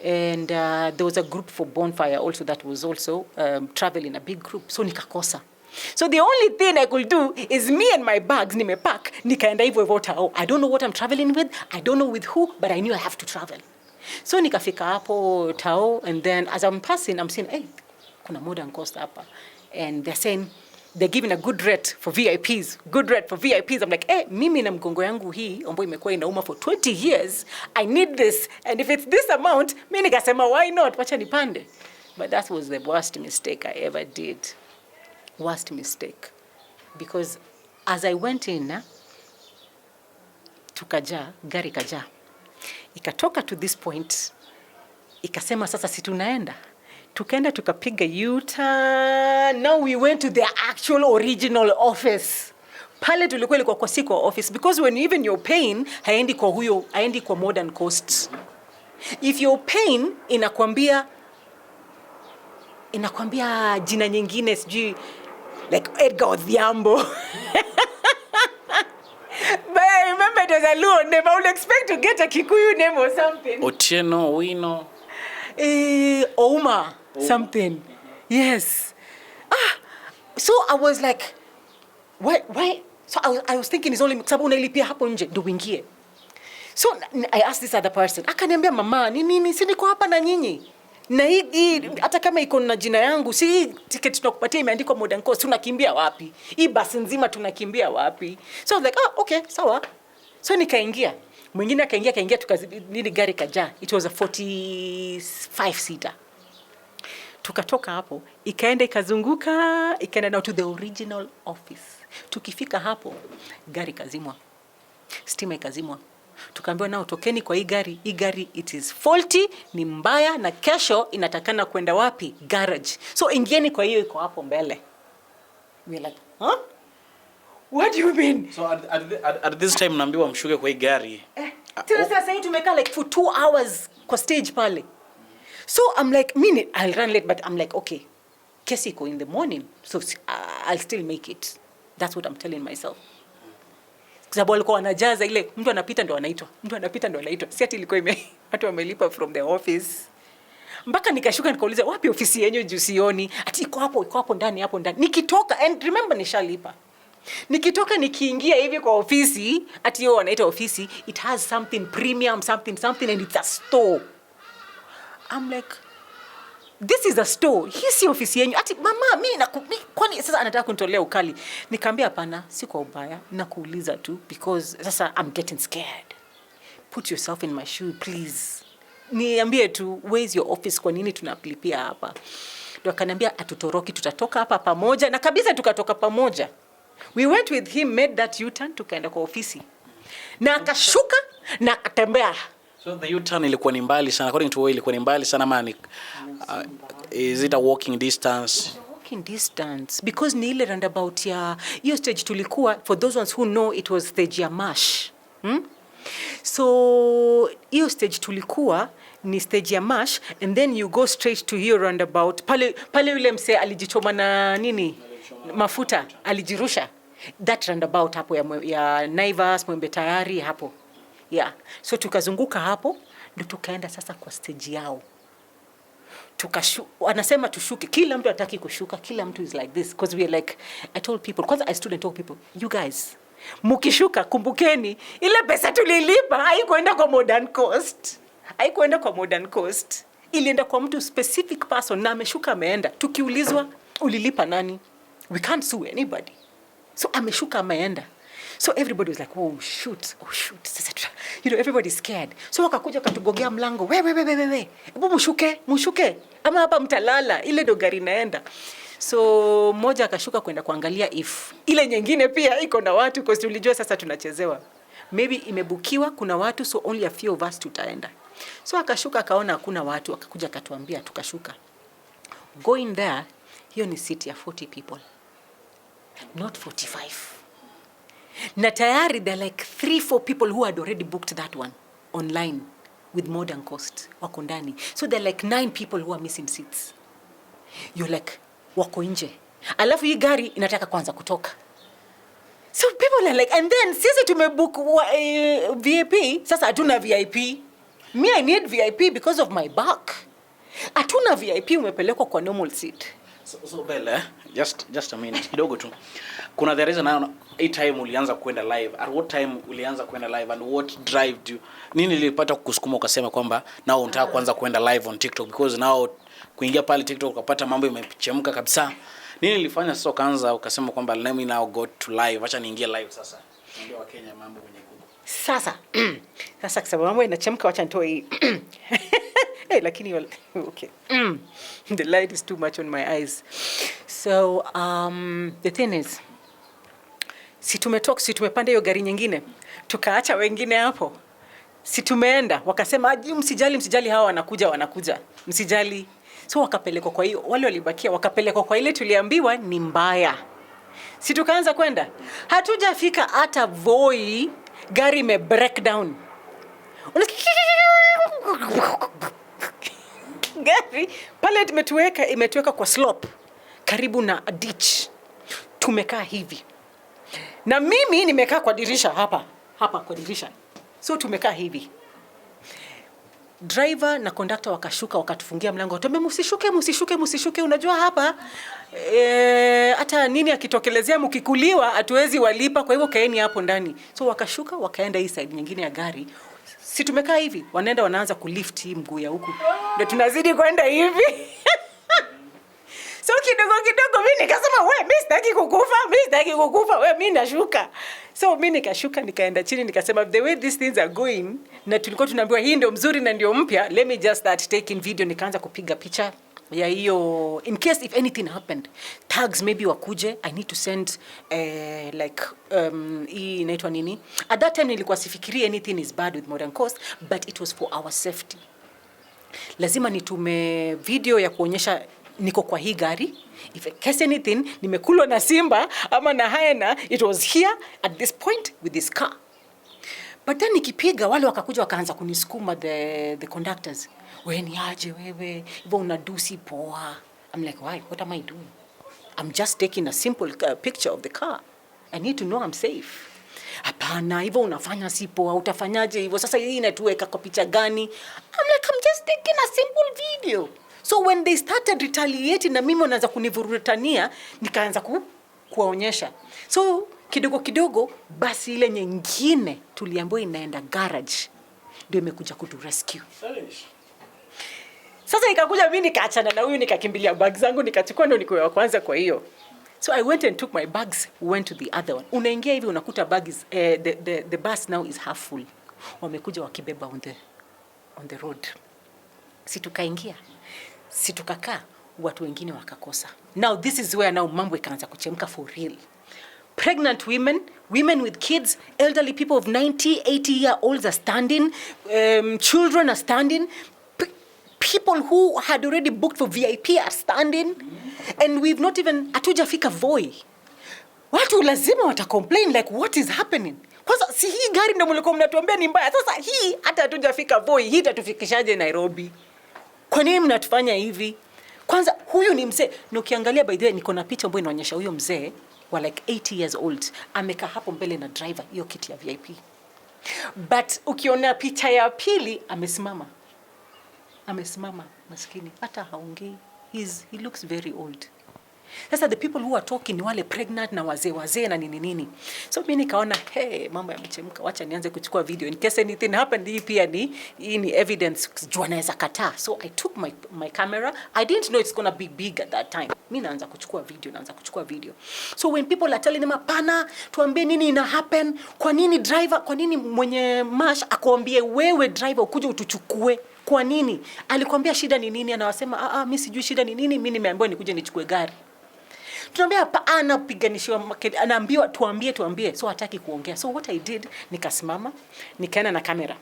And there was a group for bonfire also that was also traveling, a big group. So nikakosa. So the only thing I could do is me and my bags nimepack, nikaenda hivyo hivyo Tao. I don't know what I'm traveling with, I don't know with who, but I knew I have to travel. So nikafika hapo Tao, and then as I'm passing, I'm saying, hey, kuna modern coast hapa. And they're saying, they're giving a good rate for VIPs, good rate for VIPs. I'm like, hey, mimi na mgongo yangu hii, ambayo imekuwa inauma for 20 years, I need this. And if it's this amount, mimi nikasema, why not? Wacha nipande. But that was the worst mistake I ever did. Worst mistake. Because as I went in, tukaja, gari kaja. Ikatoka to this point, ikasema sasa si tunaenda. Tukaenda tukapiga U-turn. Now we went to the actual original office. Pale tulikuwa ilikuwa kwa siko office, because when even you're paying, haendi kwa huyo, haendi kwa modern coast. If you're paying, inakwambia jina nyingine sijui, like Edgar Odhiambo. But I remember it was a Luo name. I would expect to get a Kikuyu name or something. Otieno, Wino. Ouma, something. Yes. So I was like, why? So I was thinking it's only sababu unailipia hapo nje ndio uingie. So I asked this other person. Akaniambia mama, nini si niko hapa na nyinyi. Na hii hata kama iko na jina yangu, si hii ticket tunakupatia imeandikwa modern coast, tunakimbia wapi? Hii basi nzima tunakimbia wapi? So I was like, okay, sawa. So nikaingia. Mwingine akaingia tukazidi gari kaja. It was a 45 seater. Tukatoka hapo, ikaenda ikazunguka, ikaenda now to the original office. Tukifika hapo, gari kazimwa. Stima ikazimwa. Tukaambiwa nao tokeni kwa hii gari it is faulty, ni mbaya na kesho inatakana kwenda wapi? Garage. So ingieni kwa hiyo iko hapo mbele. We like, huh? What do you mean? So at this time naambiwa mshuke kwa hii gari. Sasa hii tumekaa like for 2 hours kwa stage pale. So I'm like, I'll run late, but I'm like, okay, kesi iko in the morning, so I'll still make it. That's what I'm telling myself. Sababu walikuwa wanajaza ile mtu anapita ndo anaitwa. Si ati ilikuwa watu wamelipa from the office. Mpaka nikashuka nikauliza wapi ofisi yenu juu sioni. Ati iko hapo ndani. Nikitoka, and remember nishalipa. Nikitoka nikiingia hivi kwa ofisi, ati hiyo wanaita ofisi, it has something premium, something and it's a store. I'm like, this is a store. Hii si ofisi yenu. Ati mama mimi kwani sasa anataka kunitolea ukali. Nikamwambia hapana, si kwa ubaya, nakuuliza tu because sasa I'm getting scared. Put yourself in my shoe please. Niambie tu where's your office, kwa nini tunaplipia hapa? Ndio akaniambia atutoroki, tutatoka hapa pamoja, na kabisa tukatoka pamoja. We went with him, made that U-turn, tukaenda kwa ofisi. Na akashuka na akatembea. So the U-turn ilikuwa ni mbali sana, according to ilikuwa ni mbali sana ama is it a walking distance? Walking distance because ni ile roundabout ya hiyo stage tulikuwa, for those ones who know, it was stage ya Mash. So hiyo stage tulikuwa ni stage ya Mash, and then you go straight to hiyo roundabout pale yule mse alijichoma na nini mafuta alijirusha, that roundabout hapo ya Naivas Mwembe Tayari hapo. Yeah. So tukazunguka hapo ndio tukaenda sasa kwa stage yao. Anasema tushuke, kila mtu hataki kushuka, kila mtu is like this because we are like, I told people, kwanza I stood and told people, you guys mukishuka kumbukeni ile pesa tulilipa haikuenda kwa modern coast, ilienda kwa mtu specific person na ameshuka ameenda. Tukiulizwa ulilipa nani, we can't sue anybody, so ameshuka ameenda. So everybody was like, oh shoot. You know, everybody's scared. So wakakuja katugogea mlango. We. Hebu mushuke. Ama hapa mtalala. Ile ndo gari naenda. So mmoja akashuka kwenda kuangalia if ile nyingine pia iko na watu, because tulijua sasa tunachezewa. Maybe imebukiwa kuna watu, so only a few of us tutaenda. So akashuka akaona hakuna watu, akakuja akatuambia, tukashuka. Going there, hiyo ni seat ya 40 people. Not 45. Na tayari there are like 3-4 people who had already booked that one online with modern cost wako ndani. So there are like 9 people who are missing seats. You're like wako nje. Alafu hii gari inataka kwanza kutoka. So people are like, and then sisi tumebook VIP, sasa hatuna VIP. Me, I need VIP because of my back. Hatuna VIP, umepelekwa kwa normal seat. So Bella, just a minute kidogo tu. Kuna the reason naona hii time ulianza kwenda live. At what time ulianza kwenda live and what drive you? Nini lilipata kukusukuma ukasema kwamba nao unataka kuanza kwenda live on TikTok, because now kuingia pale TikTok ukapata mambo imechemka kabisa. Nini lilifanya sasa ukaanza ukasema kwamba let me now go to live, acha niingie live sasa. Ndio wa Kenya mambo kwenye Google. Sasa kwa sababu mambo inachemka, acha nitoe hii. Hey, lakini okay. The light is too much on my eyes. So the thing is, si tumepanda hiyo gari nyingine, tukaacha wengine hapo. Si tumeenda, wakasema msijali hawa wanakuja. Msijali. So wakapelekwa kwa hiyo, wale walibakia wakapelekwa kwa ile tuliambiwa ni mbaya. Si tukaanza kwenda. Hatujafika hata Voi, gari ime break down. Gari pale imetuweka kwa slope karibu na a ditch. Tumekaa hivi. Na mimi nimekaa kwa dirisha hapa kwa dirisha. So tumekaa hivi. Driver na conductor wakashuka wakatufungia mlango. Tuambie msishuke, unajua hapa hata nini akitokelezea mkikuliwa hatuwezi walipa, kwa hivyo kaeni hapo ndani. So wakashuka wakaenda hii side nyingine ya gari. Si tumekaa hivi, wanaanza kulift hii mguu ya huku. Ndio tunazidi kwenda hivi. So kidogo mimi nikasema mimi sitaki kukufa, mimi nashuka. So mimi nikashuka nikaenda chini nikasema the way these things are going, na tulikuwa tunaambiwa hii ndio mzuri na ndio mpya, let me just start taking video. Nikaanza kupiga picha ya hiyo in case if anything happened, tags maybe wakuje, I need to send like hii inaitwa nini. At that time nilikuwa sifikiri anything is bad with modern coast, but it was for our safety. Lazima nitume video ya kuonyesha niko kwa hii gari, if in case anything nimekulwa na simba ama na hyena, it was here at this point with this car. But then nikipiga wale wakakuja wakaanza kunisukuma the conductors. Wewe ni aje wewe? Hivyo unadusi poa. I'm like, why? What am I doing? I'm just taking a simple picture of the car. I need to know I'm safe. Hapana, hivyo unafanya si poa. Utafanyaje hivyo? Sasa hii inatuweka kwa picha gani? I'm like, I'm just taking a simple video. So when they started retaliating na mimi wanaanza kunivurutania, nikaanza kuwaonyesha. So kidogo basi ile nyingine tuliambiwa inaenda garage ndio imekuja kutu rescue. Sasa ikakuja mimi nikaachana na huyu, nikakimbilia bags zangu nikachukua, ndio niko wa kwanza kwa hiyo. So I went and took my bags, went to the other one. Unaingia hivi unakuta bags, the bus now is half full. Wamekuja wakibeba on the road. Si tukaingia. Si tukakaa, watu wengine wakakosa. Now this is where now mambo ikaanza kuchemka for real. Pregnant women with kids, elderly people of 90, 80-year-olds are standing, children are standing, people who had already booked for VIP are standing, and we've not even hatujafika Voi. Watu lazima watacomplain like what is happening? Kwanza si hii gari ndio mlikuwa mnatuambia ni mbaya, sasa hii hata hatujafika Voi, hii itatufikishaje Nairobi? Kwa nini mnatufanya hivi? Kwanza huyu ni mzee. Na ukiangalia by the way niko na picha ambayo inaonyesha huyo mzee wa like 80 years old amekaa hapo mbele na driver hiyo kiti ya VIP. But ukiona picha ya pili amesimama maskini, hata haongei. He looks very old. Sasa the people who are talking ni wale pregnant na wazee na nini. So mimi nikaona mambo yamechemka, wacha nianze kuchukua video in case anything happened. Hii pia ni evidence jua naweza kataa. So I took my camera. I didn't know it's going to be big at that time. Mimi naanza kuchukua video. So when people are telling them hapana, tuambie nini ina happen, kwa nini mwenye mash akwambie wewe driver ukuje utuchukue? Kwa nini? Alikwambia shida ni nini? Anawasema mimi sijui shida ni nini, mimi nimeambiwa nikuje nichukue gari. Tunaambia hapa anapiganishiwa, anaambiwa tuambie. So hataki kuongea. So what I did, nikasimama, nikaenda na kamera.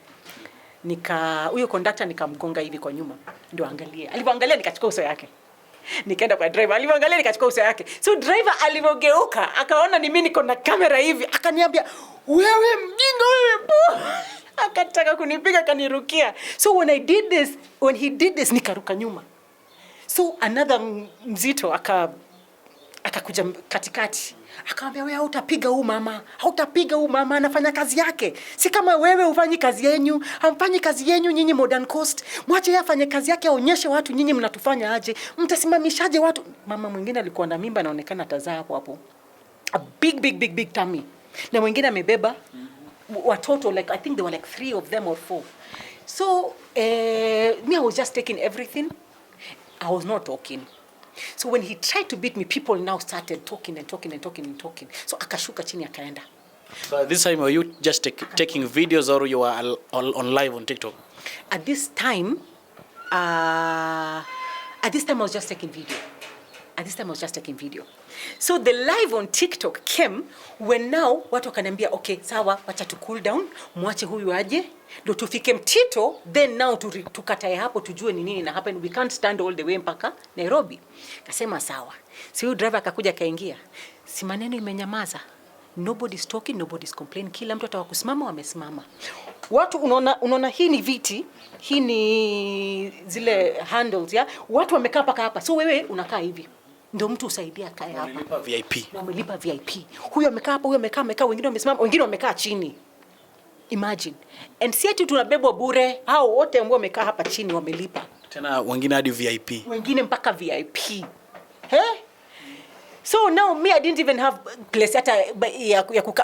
Huyo conductor nikamgonga hivi kwa nyuma ndio angalie. Alipoangalia nikachukua uso yake. Nikaenda kwa driver, alivyoangalia nikachukua uso yake. So driver alivyogeuka akaona ni mimi niko na kamera hivi, akaniambia wewe mjinga wewe po. Akataka kunipiga kanirukia. So when he did this nikaruka nyuma. So another mzito akakuja katikati. Akamwambia wewe hautapiga huyu mama, anafanya kazi yake. Si kama wewe ufanyi kazi yenu, hamfanyi kazi yenu nyinyi Modern Coast. Mwache yeye afanye kazi yake, aonyeshe watu nyinyi mnatufanya aje. Mtasimamishaje watu? Mama mwingine alikuwa na mimba anaonekana atazaa hapo. A big tummy. Na mwingine amebeba watoto, like I think there were like 3 of them or 4. So me, I was just taking everything. I was not talking. So when he tried to beat me, people now started talking. So akashuka chini akaenda. So at this time, were you just taking videos or you were on live on TikTok? At this time I was just taking video. So the live on TikTok came when now watu wakaniambia okay, sawa, wacha to cool down, mwache huyu aje, ndo tufike Mtito, then now tukatae hapo tujue ni nini na happen. We can't stand all the way mpaka Nairobi. Kasema sawa. So huyu driver akakuja kaingia. Si maneno imenyamaza. Nobody's talking, nobody's complaining. Kila mtu atawa kusimama wamesimama. Watu unaona hii ni viti, hii ni zile handles ya. Watu wamekaa paka hapa. So wewe unakaa hivi. Ndio mtu usaidia kae hapa. Umelipa VIP. Na umelipa VIP. Huyo amekaa hapa, huyo amekaa, wengine wamesimama, wengine wamekaa chini. Imagine. And si ati tunabebwa bure. Hao wote ambao wamekaa hapa chini wamelipa. Tena wengine hadi VIP. Wengine mpaka VIP. So now me I didn't even have place hata ya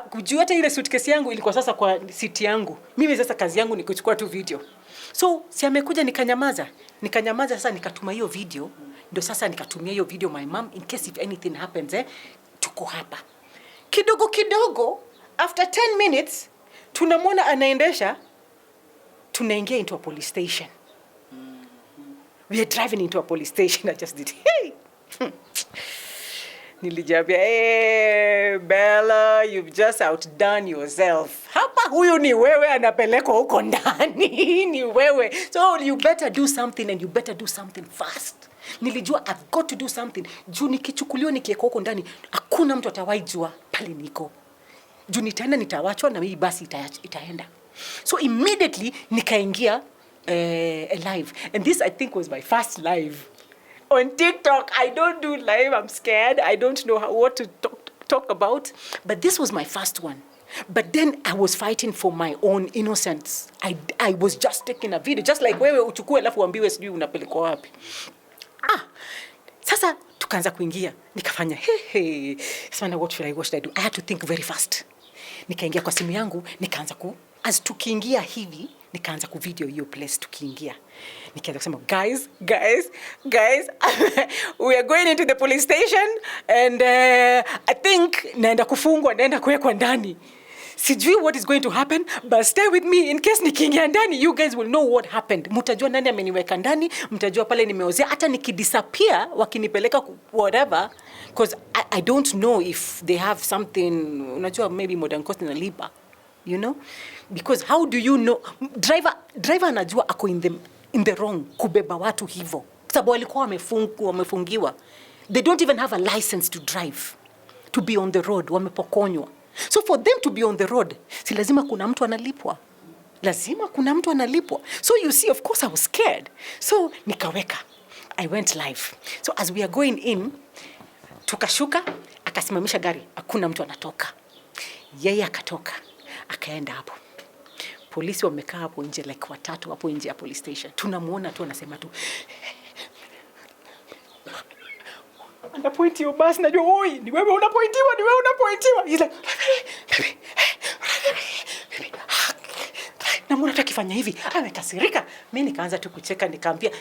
kujua hata ile suitcase yangu ilikuwa sasa kwa seat yangu. Mimi sasa kazi yangu ni kuchukua tu video. So si amekuja nikanyamaza sasa nikatuma hiyo video. Ndio sasa nikatumia hiyo video my mom in case if anything happens tuko hapa. Kidogo after 10 minutes tunamwona anaendesha, tunaingia into a police station. We are driving into a police station. I just did nilijambia Bella, you've just outdone yourself. Hapa huyu ni wewe anapelekwa huko ndani. Ni wewe. So you better do something and you better do something fast. Nilijua I've got to do something. Juu nikichukuliwa nikiweka huko ndani, hakuna mtu atawaijua pale niko. Juu nitawachwa na hii basi itaenda. So immediately nikaingia live. And this I think was my first live. On TikTok, I don't do live. I'm scared. I don't know what to talk about. But this was my first one. But then I was fighting for my own innocence. I was just taking a video. Just like wewe uchukue alafu uambiwe sijui unapelekwa wapi. Sasa tukaanza kuingia. Nikafanya Sasa what should I do? I had to think very fast. Nikaingia kwa simu yangu, nikaanza as tukiingia hivi, nikaanza video hiyo place tukiingia. Nikaanza kusema guys we are going into the police station and I think naenda kufungwa, naenda kuwekwa ndani. Sijui what is going to happen, but stay with me in case nikiingia ndani, you guys will know what happened. Mtajua nani ameniweka ndani, mtajua pale nimeozea, hata nikidisappear wakinipeleka whatever, because I don't know if they have something, unajua maybe Modern Coast inalipa, you know, because how do you know? Driver anajua ako in the wrong kubeba watu hivyo, sababu walikuwa wamefungiwa. They don't even have a license to drive, to be on the road, wamepokonywa. So for them to be on the road, si lazima kuna mtu analipwa. So you see, of course I was scared. So nikaweka. I went live. So as we are going in, tukashuka, akasimamisha gari, hakuna mtu anatoka. Yeye akatoka, akaenda hapo. Polisi wamekaa hapo nje like watatu hapo nje ya police station. Tunamuona tu anasema tu anapointi basi, najua oi ni wewe unapointiwa. He's like baby. Na mbona atakifanya hivi? Amekasirika. Mimi nikaanza tu kucheka, nikamwambia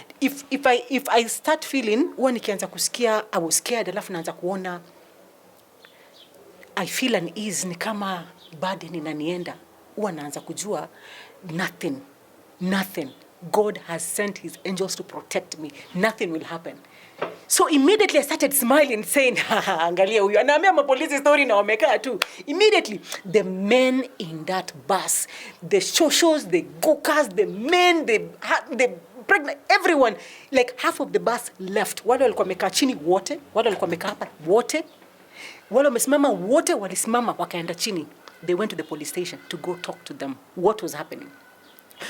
if I start feeling, huwa nikianza kusikia I was scared, alafu naanza kuona I feel an ease, ni kama burden inanienda. Huwa naanza kujua nothing. God has sent his angels to protect me. Nothing will happen. So immediately I started smiling, saying, angalia huyu anaambia mapolisi story na wamekaa tu. Immediately the men in that bus, the shoshos, the gokas, the men, the pregnant, everyone. Like half of the bus left. Wale walikuwa wamekaa chini wote, wale walikuwa wamekaa hapa wote. Wale wamesimama wote walisimama wakaenda chini. They went to the police station to go talk to them what was happening.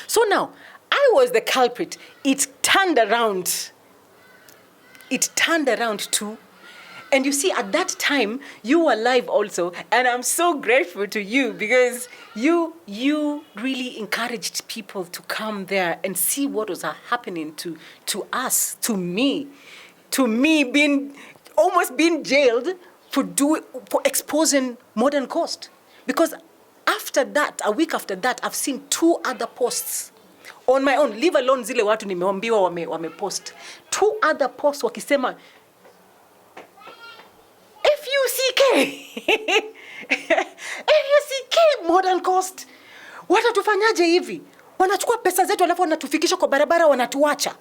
So now, I was the culprit. It turned around. It turned around too. And you see, at that time, you were live also, and I'm so grateful to you because you really encouraged people to come there and see what was happening to us, to me almost being jailed for exposing modern coast. Because after that, a week after that, I've seen 2 other posts on my own, leave alone zile watu nimeambiwa wamepost. 2 other posts wakisema FUCK modern coast. Watatufanyaje hivi? Wanachukua pesa zetu alafu wanatufikisha kwa barabara wanatuacha.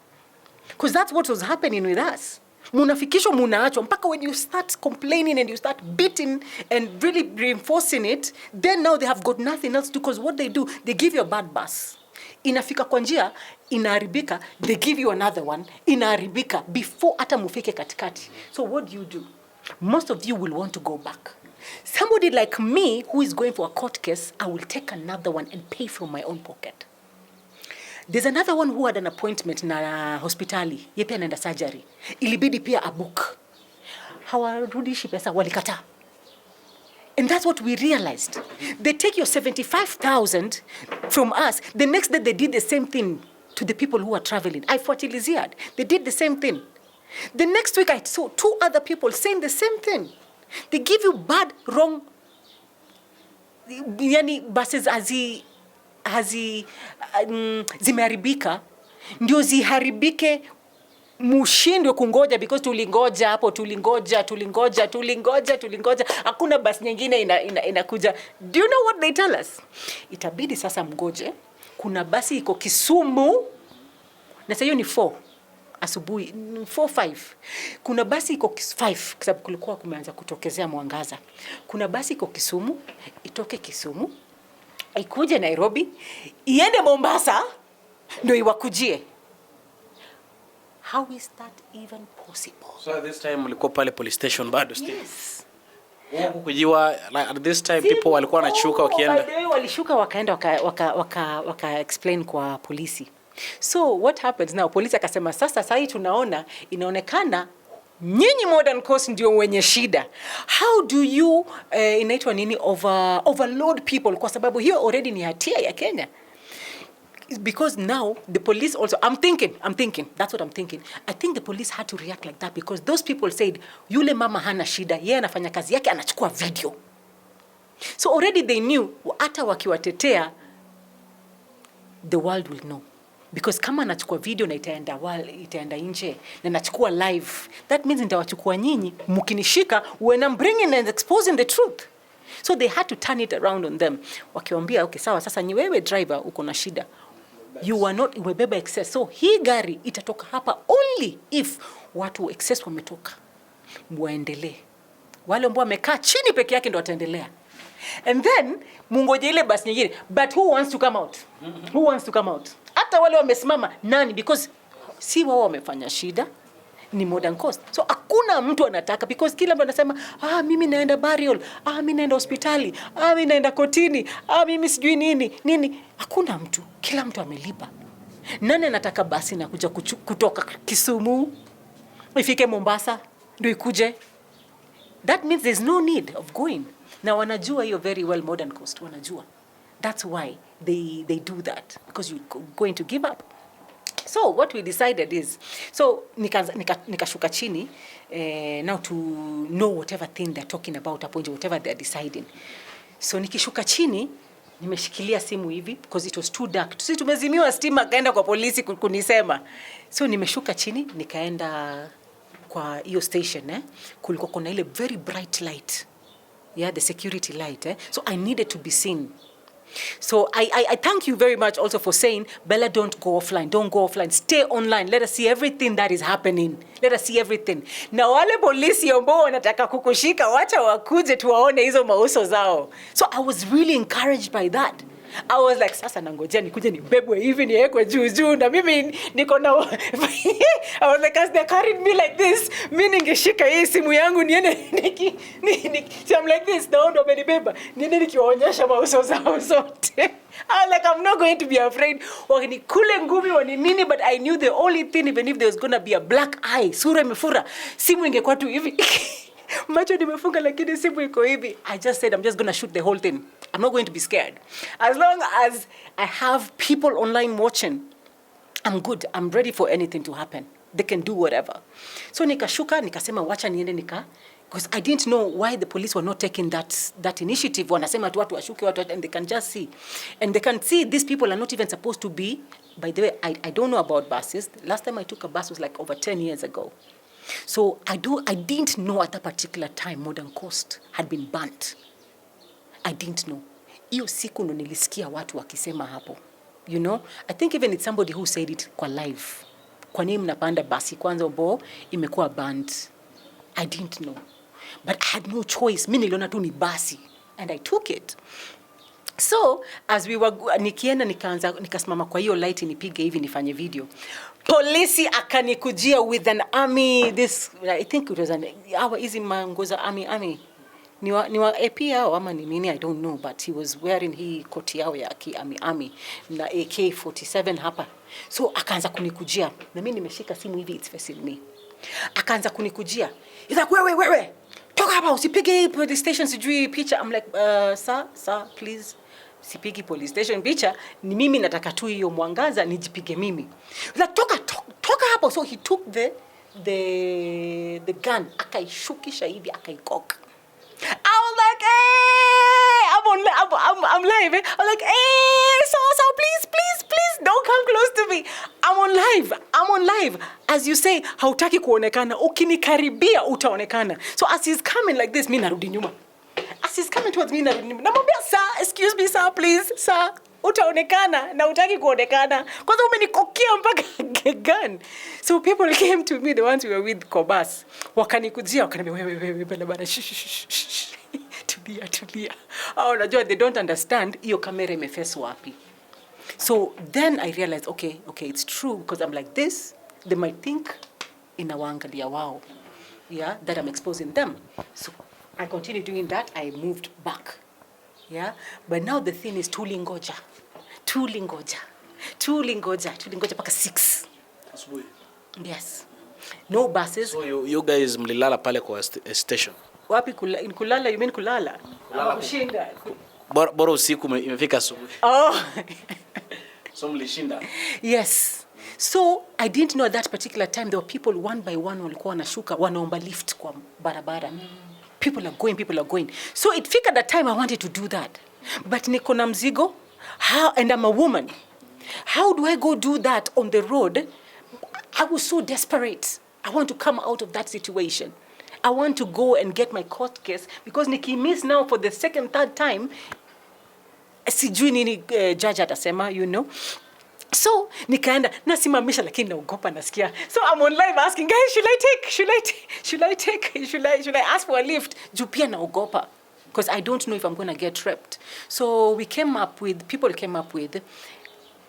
Because that's what was happening with us. Munafikishwa munaachwa mpaka when you start complaining and you start beating and really reinforcing it, then now they have got nothing else to do, because what they do, they give you a bad bus. Inafika kwa njia, inaharibika, they give you another one, inaharibika before hata mufike katikati. So what do? Most of you will want to go back. Somebody like me who is going for a court case, I will take another one and pay from my own pocket. There's another one who had an appointment na hospitali. Ye pia anaenda surgery. Ilibidi pia a book. Hawarudishi pesa, walikataa. And that's what we realized. They take your 75,000 from us. The next day they did the same thing to the people who are traveling. Ifuatiliziad. They did the same thing. The next week I saw 2 other people saying the same thing. They give you bad, wrong, yani buses zimeharibika, ndio ziharibike mushindwe kungoja, because tulingoja hapo, tulingoja, hakuna bus nyingine inakuja. Do you know what they tell us? Itabidi sasa mgoje, kuna basi iko Kisumu, na sasa hiyo ni 4 asubuhi, 4-5. Kuna basi iko 5 kwa sababu kulikuwa kumeanza kutokezea mwangaza. Kuna basi iko Kisumu, itoke Kisumu, ikuje Nairobi, iende Mombasa, ndio iwakujie. How is that even possible? So at this time mlikuwa pale police station bado still? Yes. Kujiwa, like at this time people walikuwa wanashuka wakienda. Walishuka wakaenda waka explain kwa polisi. So what happens now? Polisi akasema sasa hii tunaona inaonekana nyinyi modern coast ndio wenye shida. How do you inaitwa nini overload people, kwa sababu hiyo already ni hatia ya Kenya. Because now the police also, I'm thinking, that's what I'm thinking. I think the police had to react like that because those people said, yule mama hana shida, yeye anafanya kazi yake, anachukua video. So already they knew, hata wakiwatetea, the world will know. Because kama anachukua video na itaenda nje, na nachukua live, that means nitawachukua nyinyi, mkinishika, when I'm bringing and exposing the truth. So they had to turn it around on them. Wakiwaambia, okay, sawa, sasa ni wewe driver uko na shida. You are not, umebeba excess. So hii gari itatoka hapa only if watu excess wametoka. Muendelee. Wale ambao wamekaa chini peke yake ndio wataendelea. And then mungoje ile basi nyingine. But who wants to come out? Who wants to come out? Hata wale wamesimama nani? Because si wao wamefanya shida, ni modern coast. So hakuna mtu anataka, because kila mtu anasema mimi naenda burial, mimi naenda hospitali, mimi naenda kotini, mimi sijui nini. Hakuna mtu, kila mtu amelipa. Nani anataka basi na kuja kutoka Kisumu ifike Mombasa ndio ikuje? That means there's no need of going. Na wanajua hiyo very well, modern coast wanajua. That's why they do that, because you're going to give up. So what we decided is, so nikashuka chini now to know whatever thing they're talking about, whatever they're deciding. So nikishuka chini, nimeshikilia simu hivi because it was too dark. Sisi tumezimiwa stima, kaenda kwa polisi kunisema. So nimeshuka chini, nikaenda kwa hiyo station kulikuwa kuna ile very bright light. Yeah, the security light. So I needed to be seen. So I thank you very much also for saying, Bella, don't go offline. Don't go offline. Stay online. Let us see everything that is happening. Let us see everything. Na wale polisi ambao wanataka kukushika, wacha wakuje tuwaone hizo mauso zao. So I was really encouraged by that. I was like, sasa nangojea nikuje nibebwe hivi niwekwe juu na mimi niko na I was like, as they carried me like this, mimi ningeshika hii simu yangu niende I'm like this, naona wamenibeba niende nikiwaonyesha mauso zao zote. I was like, I'm not going to be afraid. Wanikule ngumi wani nini, but I knew the only thing, even if there was going to be a black eye, sura imefura, simu ingekuwa tu hivi. Macho nimefunga lakini simu iko hivi. I just said I'm just going to shoot the whole thing. I'm not going to be scared. As long as I have people online watching, I'm good. I'm ready for anything to happen. They can do whatever. So nikashuka, nikasema wacha niende because I didn't know why the police were not taking that initiative. Wanasema tu watu washuke watu, and they can just see. And they can see these people are not even supposed to be. By the way, I don't know about buses. Last time I took a bus was like over 10 years ago. So I didn't know at that particular time Modern Coast had been burnt. I didn't know. Hiyo siku ndo nilisikia watu wakisema hapo. You know, I think even it's somebody who said it kwa live. Kwa nini mnapanda basi kwanza ambayo imekuwa burnt? I didn't know. But I had no choice. Mimi niliona tu ni basi and I took it. So as we were nikienda nikasimama kwa hiyo light nipige hivi nifanye video. Polisi akanikujia with an army, this I think it was our easy mangoza army. Ni wa AP au ama ni nini, I don't know, but he was wearing hii koti yao ya army na AK-47 hapa. So akaanza kunikujia na mimi nimeshika simu hivi, it's facing me. Akaanza kunikujia. He's like, wewe toka hapa, usipige police station sijui picha. I'm like, sir please, sipigi police station picha, ni mimi nataka tu hiyo mwangaza nijipige mimi. He's like, toka hapa. So he took the gun, akaishukisha hivi, akaikoka. I was like, hey, I'm live. I'm like, hey, so please, don't come close to me. I'm on live. As you say, hautaki kuonekana. Ukinikaribia utaonekana. So as he's coming like this, mimi narudi nyuma. As he's coming towards me, narudi nyuma. Namwambia, sir, excuse me, sir, please, sir. Utaonekana na utaki kuonekana. Kwanza umenikokia mpaka gun. So people came to me, the ones we were with Kobas. Wakanikujia, wakaniambia, wewe bana, shh. Tulia. Unajua they don't understand hiyo kamera imeface wapi. So then I realized, okay, it's true, because I'm like this, they might think inawaangalia wao. Yeah, that I'm exposing them. So I continued doing that. I moved back. Yeah, but now the thing is tulingoja paka 6 asubuhi. Yes, no buses. So you guys mlilala pale kwa station? Wapi kulala? You mean kulala? Kushinda. Bora usiku imefika asubuhi. Oh. So mlishinda? Yes. So I didn't know at that particular time there were people one by one walikuwa wanashuka wanaomba lift kwa barabara. People are going. So it figured that time I wanted to do that. But niko na mzigo. And I'm a woman. How do I go do that on the road? I was so desperate. I want to come out of that situation. I want to go and get my court case, because nikimiss now for the second, third time, sijui nini judge atasema, you know. So nikaenda nasimamisha lakini naogopa nasikia. So I'm on live asking, guys, should I ask for a lift? Juu pia naogopa, because I don't know if I'm going to get trapped. So people came up with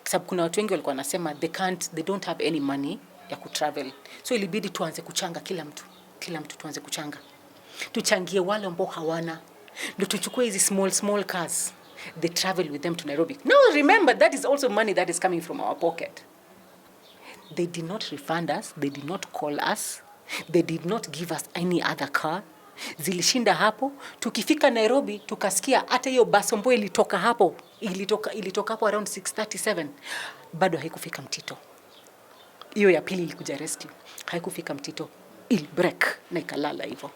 sababu kuna watu wengi walikuwa wanasema they don't have any money ya kutravel. So ilibidi tuanze kuchanga kila mtu tuanze kuchanga. Tuchangie wale ambao hawana. Ndio tuchukue hizi small cars. They travel with them to Nairobi. Now remember, that is also money that is coming from our pocket. They did not refund us. They did not call us. They did not give us any other car. Zilishinda hapo. Tukifika Nairobi, tukasikia hata hiyo basi ambayo ilitoka hapo around 6:37. Bado haikufika Mtito. Hiyo ya pili ilikuja rescue. Haikufika Mtito. Il break na ikalala hivyo.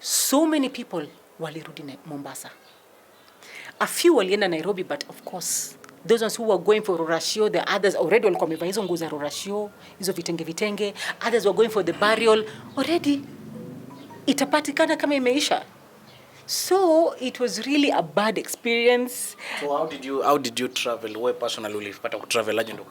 So many people walirudi Mombasa. A few walienda Nairobi, but of course those ones who were going for Rorashio, the others already walikuwa wamevaa hizo nguo za Rorashio, hizo vitenge, others were going for the burial already. Itapatikana kama imeisha. So it was really a bad experience. So how did you travel? Where personally ulipata kutravel aje ndo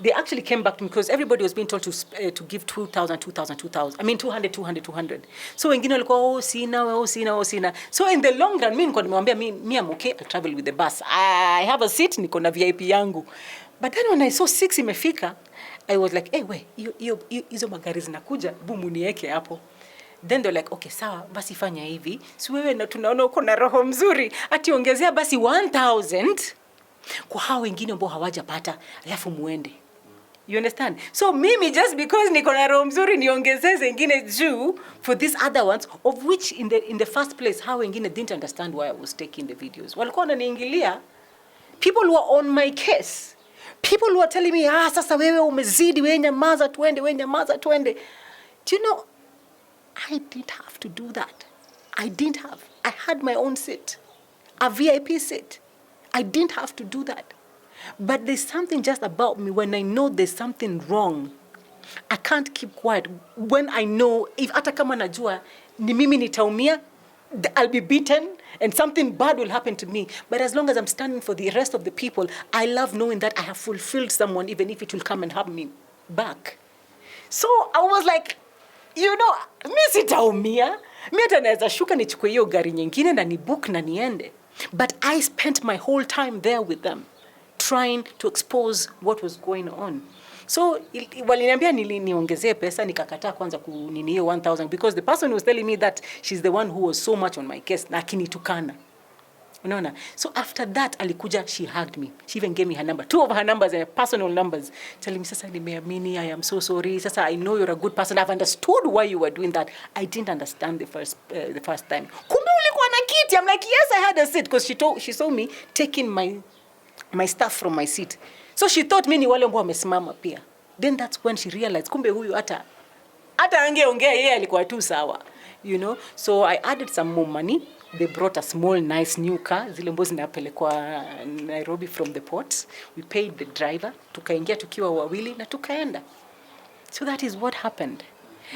They actually came back to me because everybody was being told to give 2,000. I mean 200. So wengine walikuwa sina. So in the long run, mimi nilikuwa nimemwambia me I'm okay, I'll travel with the bus. I have a seat, niko na VIP yangu. But then when I saw 6 imefika, I was like, hey, we, hizo magari zinakuja, bumu nieke hapo. Then they're like, okay, sawa, basi fanya hivi. Si wewe na tunaona uko na roho mzuri. Ati ongezea basi 1,000 kwa hao wengine ambao hawajapata, alafu muende. You understand? So mimi just because niko na roho mzuri niongezee zingine juu for these other ones, of which in the first place hao wengine didn't understand why I was taking the videos. Walikuwa wananiingilia. People were on my case. People were telling me, sasa wewe umezidi, wewe nyamaza tuende. Do you know, I didn't have to do that. I had my own seat, a VIP seat. I didn't have to do that. But there's something just about me when I know there's something wrong. I can't keep quiet. When I know, if hata kama najua, ni mimi nitaumia, I'll be beaten and something bad will happen to me. But as long as I'm standing for the rest of the people, I love knowing that I have fulfilled someone, even if it will come and have me back. So I was like, you know, mi sitaumia. Mi hata naweza shuka nichukue hiyo gari nyingine na ni book na niende. But I spent my whole time there with them, trying to expose what was going on. So waliniambia niongezee pesa, nikakataa kwanza kunini hiyo 1,000 because the person was telling me that she's the one who was so much on my case na akinitukana. Unaona? So after that alikuja, she hugged me. She even gave me her number, 2 of her numbers, personal numbers, telling me, sasa nimeamini, I am so sorry. Sasa I know you're a good person. I've understood why you were doing that. I didn't understand the first time. Kumbe ulikuwa na kiti. I'm like, yes, I had a seat because she saw me taking my stuff from my seat. So she thought me ni wale ambao wamesimama pia. Then that's when she realized kumbe huyu hata angeongea yeye alikuwa tu sawa. You know? So I added some more money. They brought a small nice new car zile ambazo zinapelekwa Nairobi from the port. We paid the driver, tukaingia tukiwa wawili na tukaenda. So that is what happened.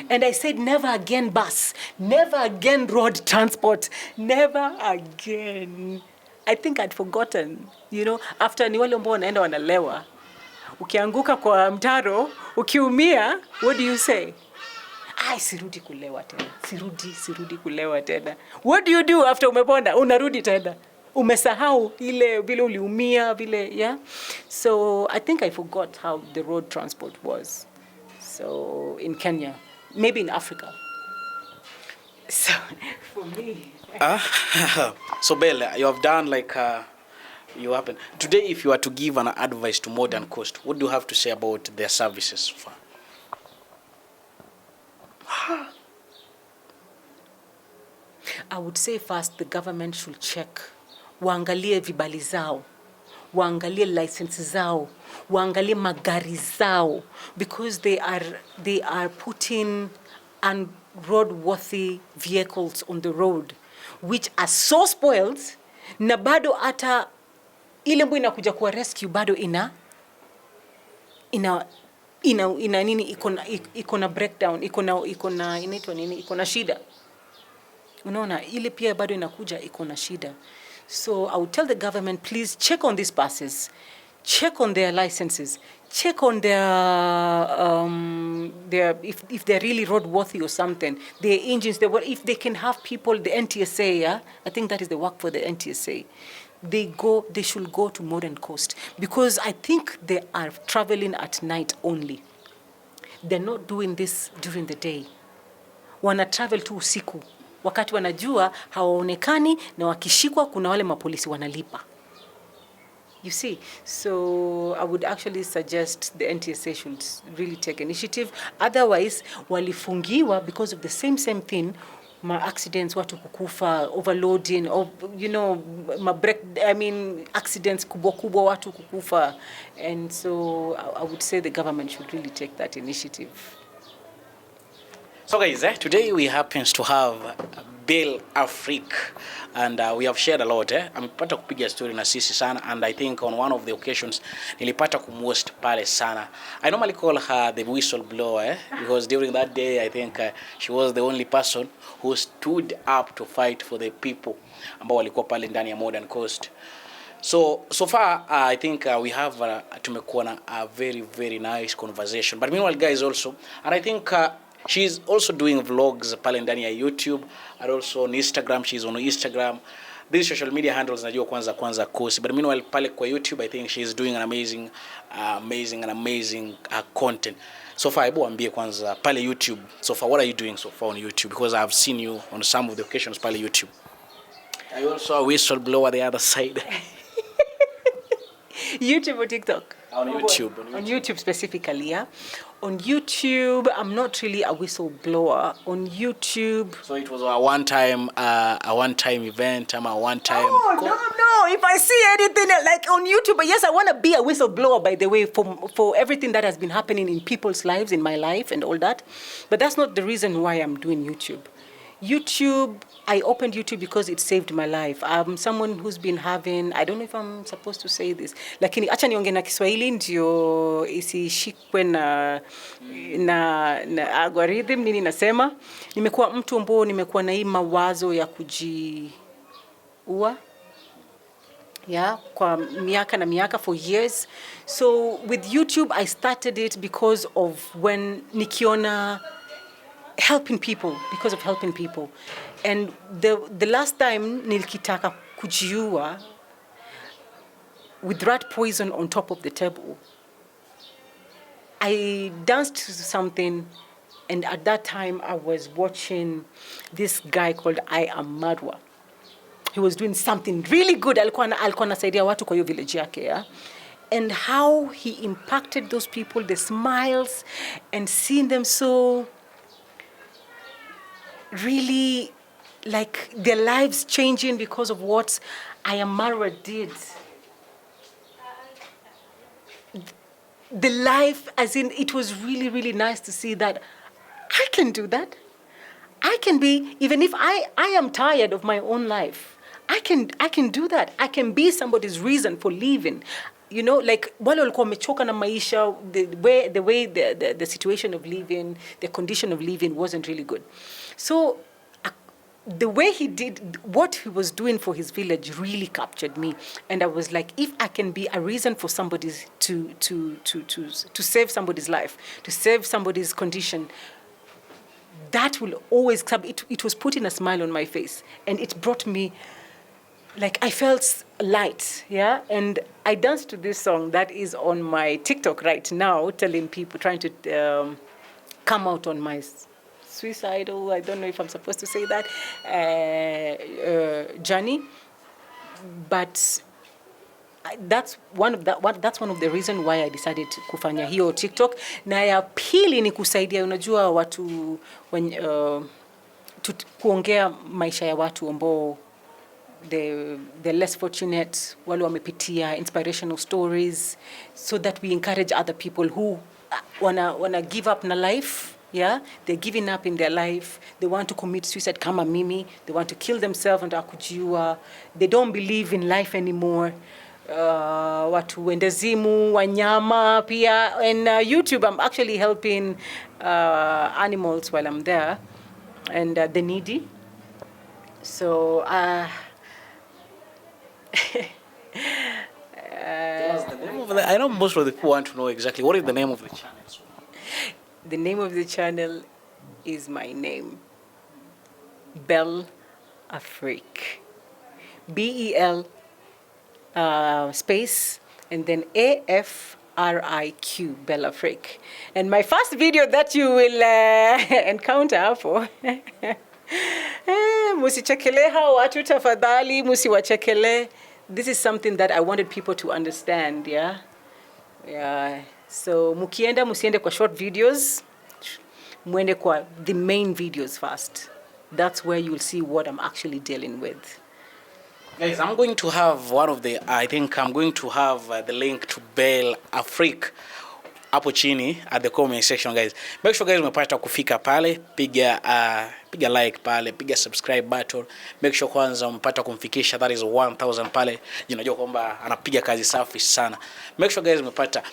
And I said, never again bus, never again road transport, never again. I think I'd forgotten, you know, after ni wale ambao wanaenda wanalewa. Ukianguka kwa mtaro, ukiumia, what do you say? Sirudi kulewa tena. Sirudi kulewa tena. What do you do after umeponda? Unarudi tena. Umesahau ile vile uliumia vile, yeah? So I think I forgot how the road transport was. So in Kenya, maybe in Africa. So for me. So Bella, you have done like you happen. Today, if you were to give an advice to Modern Coast, what do you have to say about their services? I would say first the government should check. Waangalie vibali zao. Waangalie licenses zao. Waangalie magari zao. Because they are putting unroadworthy vehicles on the road, which are so spoiled, na bado ata ile mbo inakuja kuwa rescue bado ina nini iko na breakdown, iko na inaitwa nini, iko na shida. Unaona, ile pia bado inakuja iko na shida. So I would tell the government, please check on these buses, check on their licenses, check on their if they're really roadworthy or something, their engines, if they can have people, the NTSA, yeah? I think that is the work for the NTSA. They should go to Modern Coast because I think they are traveling at night only. They're not doing this during the day. Wana travel tu usiku. Wakati wanajua hawaonekani na wakishikwa kuna wale mapolisi wanalipa. You see, so I would actually suggest the NTSA should really take initiative. Otherwise, walifungiwa because of the same thing. Accidents, watu kukufa, overloading, or, you know, accidents kubwa watu kukufa. And so I would say the government should really take that initiative. So guys, today we happens to have Bill Afrique and we have shared a lot. Amepata kupiga story na sisi sana, and I think on one of the occasions nilipata kumhost pale sana. I normally call her the whistleblower because during that day I think she was the only person who stood up to fight for the people ambao walikuwa pale ndani ya Modern Coast. So far I think we have tumekuwa na a very nice conversation. But meanwhile guys also, and I think she's also doing vlogs pale ndani ya YouTube and also on Instagram. She's on Instagram. These social media handles najua kwanza course. But meanwhile pale kwa YouTube I think she's doing an amazing content. So far hebu ambie kwanza pale YouTube. So far what are you doing so far on YouTube? Because I've seen you on some of the occasions pale YouTube. Are you also a whistleblower the other side? YouTube or TikTok? On YouTube. On YouTube specifically, yeah. On YouTube, I'm not really a whistleblower. On YouTube. So it was a one-time event, a one-time. Oh no! If I see anything like on YouTube, yes, I want to be a whistleblower. By the way, for everything that has been happening in people's lives, in my life, and all that. But that's not the reason why I'm doing YouTube. I opened YouTube because it saved my life. I'm someone who's been having, I don't know if I'm supposed to say this, lakini acha niongee na Kiswahili ndio isishikwe na algorithm nini nasema. Nimekuwa mtu ambao nimekuwa na hii mawazo ya kujiua. Yeah, kwa miaka na miaka for years. So with YouTube I started it because of when nikiona helping people, because of helping people. And the last time nilikitaka kujiua with rat poison on top of the table, I danced to something, and at that time I was watching this guy called I Am Marwa. He was doing something really good. Alikuwa anasaidia watu kwa hiyo village yake, yeah? And how he impacted those people, the smiles, and seeing them so really like their lives changing because of what I Am Marwa did. The life, as in, it was really nice to see that I can do that. I can be, even if I am tired of my own life, I can do that. I can be somebody's reason for living. You know, like wale walikuwa wamechoka na maisha, the way the situation of living, the condition of living wasn't really good. So the way he did what he was doing for his village really captured me, and I was like, if I can be a reason for somebody to save somebody's life, to save somebody's condition, that will always come. It was putting a smile on my face, and it brought me, like, I felt light, yeah. And I danced to this song that is on my TikTok right now, telling people, trying to come out on my suicidal, I don't know if I'm supposed to say that, journey. But that's one of the reasons why I decided to kufanya hiyo TikTok. Na ya pili ni kusaidia, unajua watu kuongea maisha ya watu ambao the less fortunate, wale wamepitia inspirational stories, so that we encourage other people who wanna give up na life. Yeah, they're giving up in their life. They want to commit suicide kama mimi. They want to kill themselves and akujiua. They don't believe in life anymore. Watu wendezimu, wanyama pia. And YouTube, I'm actually helping animals while I'm there, and the needy. So I know most of the people want to know exactly what is the name of the channel. The name of the channel is my name, Bell Afrique. BEL space and then AFRIQ, Bell Afrique. And my first video that you will encounter for musichekele hao watu tafadhali, musiwachekele. This is something that I wanted people to understand, yeah? Yeah. So musiende kwa short videos, muende kwa the main videos first. That's where you'll see what I'm actually dealing with. Guys, I'm going to have the link to Bell Afrique hapo chini at the comment section guys. Make sure guys umepata kufika pale, piga like pale, piga subscribe button. Make sure kwanza umepata kumfikisha that is 1000 pale. Unajua kwamba anapiga kazi safi sana. Make sure guys umepata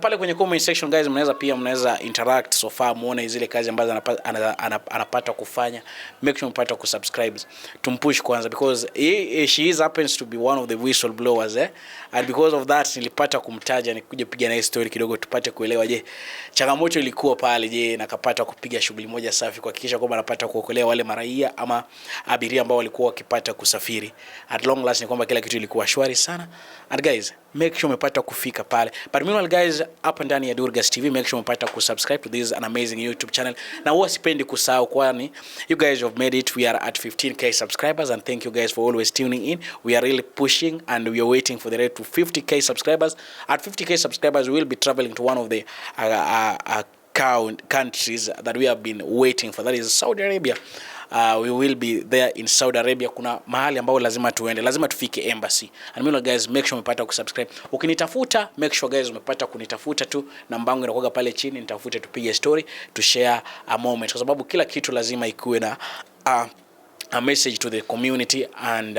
pale kwenye comment section guys, mnaweza interact so far, muone zile kazi ambazo anapata kufanya. Make sure umepata kusubscribe. Tumpush kwanza because she happens to be one of the whistleblowers and because of that nilipata kumtaja nikuje kupiga na story kidogo tupate kuelewa je changamoto ilikuwa pale je na kapata kupiga shughuli moja safi kuhakikisha kwamba anapata kuokolea wale maraia ama abiria ambao walikuwa wakipata kusafiri. At long last ni kwamba kila kitu ilikuwa shwari sana. And guys, make sure umepata kufika pale. But meanwhile guys, hapa ndani ya Durgas TV, make sure umepata kusubscribe to this an amazing YouTube channel. Na huwa sipendi kusahau kwani you guys have made it. We are at 15k subscribers and thank you guys for always tuning in. We are really pushing and we are waiting for the rate to 50k subscribers. At 50k subscribers, we will be traveling to one of the countries that we have been waiting for, that is Saudi Arabia. We will be there in Saudi Arabia. Kuna mahali ambao lazima tuende, lazima tufike embassy. And meanwhile guys, make sure umepata kusubscribe. Ukinitafuta, make sure guys umepata kunitafuta tu, namba yangu inakuwa pale chini, nitafute tupige story, to share a moment, kwa sababu kila kitu lazima ikuwe na a message to the community. And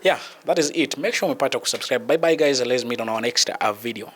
yeah, that is it. Make sure umepata kusubscribe. Bye bye guys, let's meet on our next video.